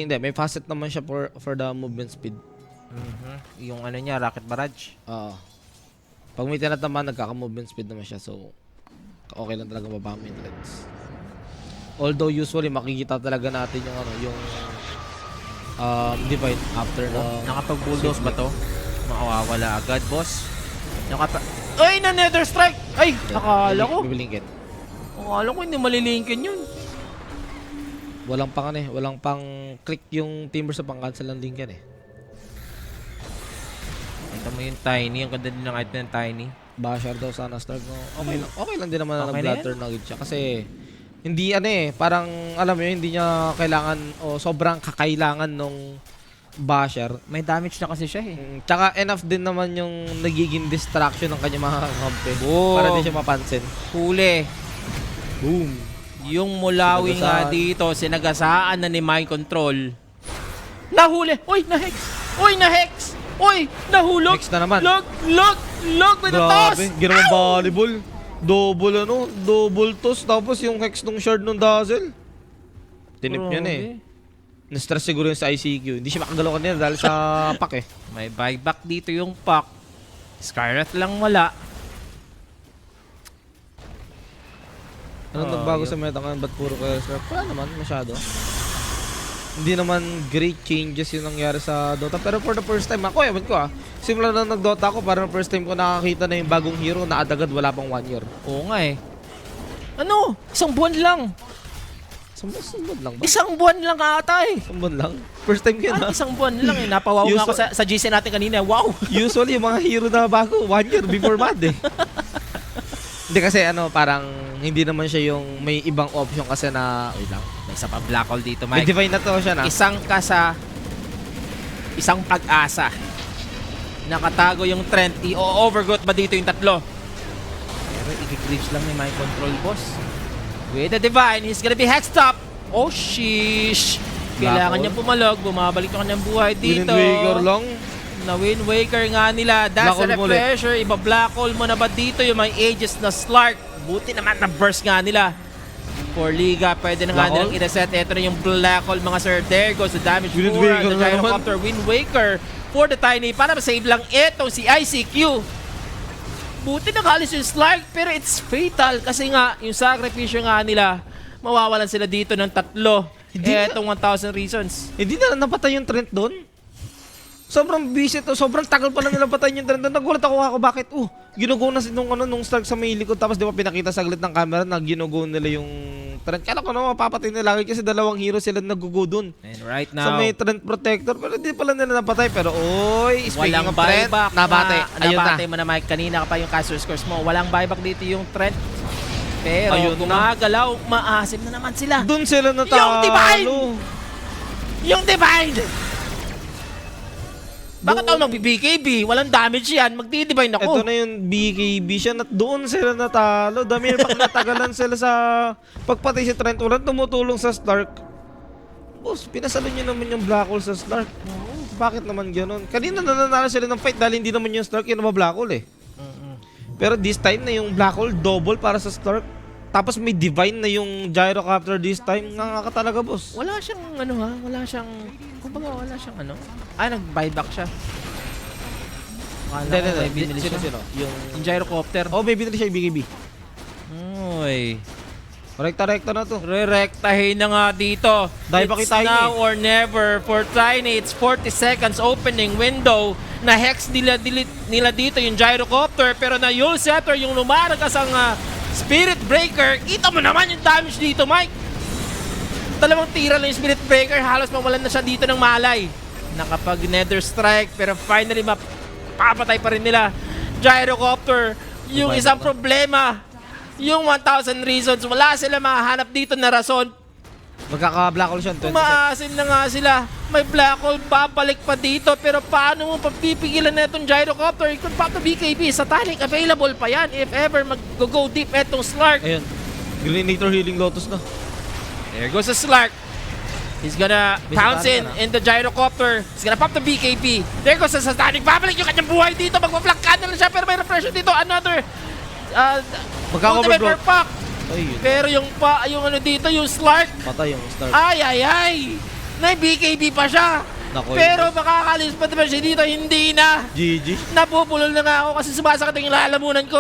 May facet naman siya for the movement speed. Yung ano niya, rocket barrage. Oo. Pag may tinat naman, nagkaka-movement speed naman siya. So, okay lang talaga baba mo yung threads. Although usually makikita talaga natin yung ano, yung divide after na Nakapag-bulldoze ba to? Makawawala agad, boss. Ay, na nether strike! Ay, akala ko. Bibilingkin. Akala ko hindi malilingkin yun. Walang pang click yung Timber sa pang-cancel ng Lincoln eh. Ito mo yung Tiny, ang ganda din ng item ng Tiny. Basher daw sana Stark no. Okay lang din naman na Okay na nag-blatter na siya kasi hindi parang alam mo yun, hindi niya kailangan o sobrang kakailangan nung basher. May damage na kasi siya eh. Tsaka enough din naman yung nagiging distraction ng kanyang mga kakampi. Boom. Para di siya mapansin. Huli. Boom. Yung Mulawi nga Sinagasaan. dito, sinagasaan na ni Mind Control. Nahuli! Uy, na-hex! Uy, na-hex! Uy, nahulog! Next na naman. Log with the toss! Grabe, ginawang volleyball. Double toss. Tapos yung hex nung shard nung Dazzle. Tinip niya na eh. Na-stress siguro yun sa ICQ. Hindi siya makagalaw kanina dahil sa pack eh. May buyback dito yung pack. Scarlet lang wala. Anong Oh, nagbago yun. sa meta ngayon? Ba't puro kayo strap? Wala naman, masyado. Hindi naman great changes yung nangyari sa Dota. Pero for the first time, ako ewan ko simula na nag-Dota ako, parang first time ko nakakita na yung bagong hero na agad wala pang 1 year. Oo nga eh. Ano? Isang buwan lang. Sambod lang ba? Isang buwan lang ata eh. Sambod lang? First time ko yun Isang buwan lang eh. Napawaw nga ako sa GC natin kanina. Wow! Usually, yung mga hero na bago, 1 year before MAD eh. Hindi kasi parang hindi naman siya yung may ibang option kasi na, wait lang. May isa pa black hole dito, May Mike. divine na to siya na. Isang kasa, isang pag-asa. Nakatago yung trend. I-overgrowth ba dito yung tatlo? Pero i-grips lang ni Mind Control, boss. With the divine, he's gonna be hexed up. Oh, sheesh. Kailangan niya pumalog. Bumabalik yung kanyang buhay dito. Wind Waker lang. Na Wind Waker nga nila. That's Black the hole mo ulit. pressure. Iba-black hole mo na ba dito yung may ages na Slark? Buti naman na burst nga nila. For Liga, pwede na nga Black nilang hole? i-reset. Ito na yung black hole mga sir. There goes the damage Wind for Waker the na naman. Gyrocopter. Wind Waker for the Tiny. Para ma-save lang itong si ICQ. Buti nakalis yung Slark, pero it's fatal. Kasi nga, yung sacrifice nga nila, mawawalan sila dito ng tatlo. Hindi na- Etong 1,000 reasons. Hindi na napatay yung Trent doon. Sobrang busy to. Sobrang tagal pa lang nila patayin yung Trent doon. Nagulat ako bakit. Ginugo na nung Stark sa may likod. Tapos di ba pinakita saglit ng camera na ginugo nila yung Trent. Kala ko na mapapatay nila lagi kasi dalawang hero sila nagugo doon. And right Sa now, may Trent Protector. Pero hindi pala nila napatay. Pero speaking walang of Trent, buyback. nabate. Ayun na. Nabate mo na, Mike. Kanina ka pa yung caster scores mo. Walang buyback dito yung Trent. Pero Ayun gumagalaw, maasim na naman sila. Doon sila natalo. Yung Divine! Yung Divine! Bakit ako mag-BKB? Walang damage yan. Magdi-divine ako. Ito na yung BKB siya. Doon sila natalo. Damir pag natagalan sila sa pagpatay si Trent. Walang tumutulong sa Stark. Boss, pinasalo nyo naman yung Black Hole sa Stark. Bakit naman gano'n? Kanina nananalo sila ng fight dahil hindi naman yung Stark yung Black Hole eh. Pero this time na yung Black Hole double para sa Stark. Tapos may Divine na yung Gyrocopter this time. Nga ka talaga, boss. Wala siyang wala siyang, kumbaga wala siyang nag-buyback siya. Hindi, May binili siya. Sino? Yung Yung gyrocopter. may binili siya yung BKB. Uy. Rekta na to. Re-rectahin na nga dito. Dahil pa It's kay Tiny. now or never for Tiny. It's 40 seconds opening window. Na-hex nila dito yung gyrocopter. Pero na Yule Scepter yung lumaragas ang Spirit Breaker. Kita mo naman yung damage dito, Mike. Dalawang tira lang yung Spirit Breaker. Halos mawalan na siya dito ng malay. Nakapag Nether Strike. Pero finally, mapapatay pa rin nila. Gyrocopter. Yung Mabay isang na. problema. Yung 1,000 reasons. Wala sila mahanap dito na rason. Magkaka-Black Hole siya. 20 Umaasin na nga sila. May black hole, babalik pa dito. Pero paano mo papipigilan na itong gyrocopter? Kung pa ito BKB, Satanic, available pa yan. If ever mag-go deep itong Slark. Ayun. Greenator Healing Lotus na. There goes the Slark. He's gonna May pounce Satanic in the gyrocopter. He's gonna pop the BKB. There goes the Satanic. Babalik yung kanyang buhay dito. Magpa-flank na lang siya. Pero may refresher dito. Another ultimate Magkaka-overgrowth. Warp Pack. Ayun. Pero yung dito, yung Slark. Patay yung Stark. Ay! May BKB pa siya. Nako, Pero makakalis pa naman siya dito, hindi na. GG. Napupulol na nga ako kasi sumasakit yung lalamunan ko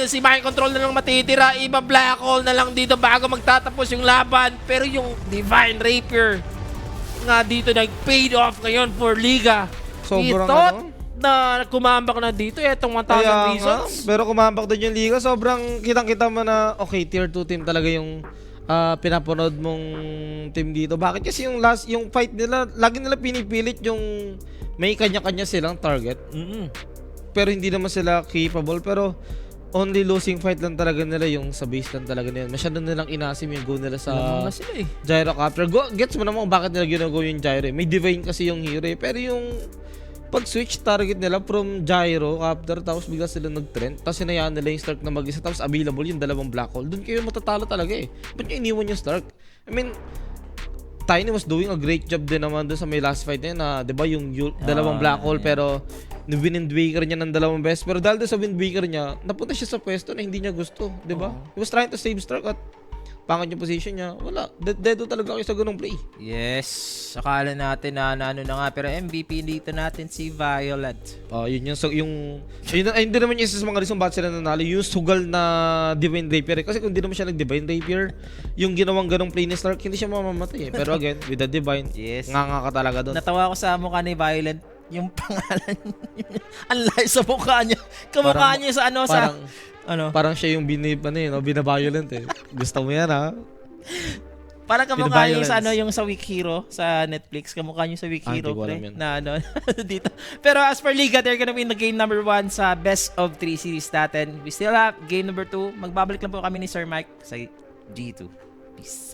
si Mind Control na lang matitira. Iba Black Hole na lang dito bago magtatapos yung laban. Pero yung Divine Rapier nga dito nag-paid off ngayon for Liga. Sobrang We thought na kumambak na dito itong 1,000 reasons. Pero kumambak din yung liga. Sobrang kitang-kita mo na, okay, tier 2 team talaga yung pinapanood mong team dito. Bakit? Kasi yung fight nila, lagi nila pinipilit yung may kanya-kanya silang target. Pero hindi naman sila capable. Pero only losing fight lang talaga nila yung sa base lang talaga nila. Masyado nilang inasim yung go nila sa Lamang na sila eh. gyrocopter. Gets mo naman kung bakit nila ginagawa yung gyro. May divine kasi yung hero eh. Pero yung pag-switch target nila from gyrocopter tapos bigla sila nag-trend. Tapos hinayaan nila yung Stark na mag-isa. Tapos available yung dalawang black hole. Doon kayo matatalo talaga eh. Ba't nyo iniwan yung Stark? I mean, Tiny was doing a great job din naman doon sa may last fight niya na, 'di ba, yung dalawang black hole pero windbreaker niya ng dalawang beses. Pero dahil doon sa windbreaker niya, napunta siya sa pwesto na hindi niya gusto, 'di ba? He was trying to save Stark at pangit yung position niya. Wala, dead talaga kayo sa ganung play. Yes. Akala natin na ano na nga pero MVP dito natin si Violet. Yun hindi naman yung isa sa mga reason bakit sila nanalo, yung sugal na Divine Rapier. Kasi kung hindi naman siya nag-Divine Rapier, yung ginawang ganong play ni Stark, hindi siya mamamatay eh. Pero again, with the Divine, Yes. nga ka talaga doon. Natawa ko sa mukha ni Violet yung pangalan niya. Ang layo sa mukha niya. Kamukha niya sa ano sa Parang siya yung binaviolent eh. Gusto mo yan ha? Parang kamukha niya sa yung sa Weak Hero sa Netflix. Kamukha niya sa Weak Hero hindi ko alam yan. na dito. Pero as for Liga, they're gonna win the game number 1 sa best of 3 series natin. We still have game number 2. Magbabalik lang po kami ni Sir Mike sa G2. Peace.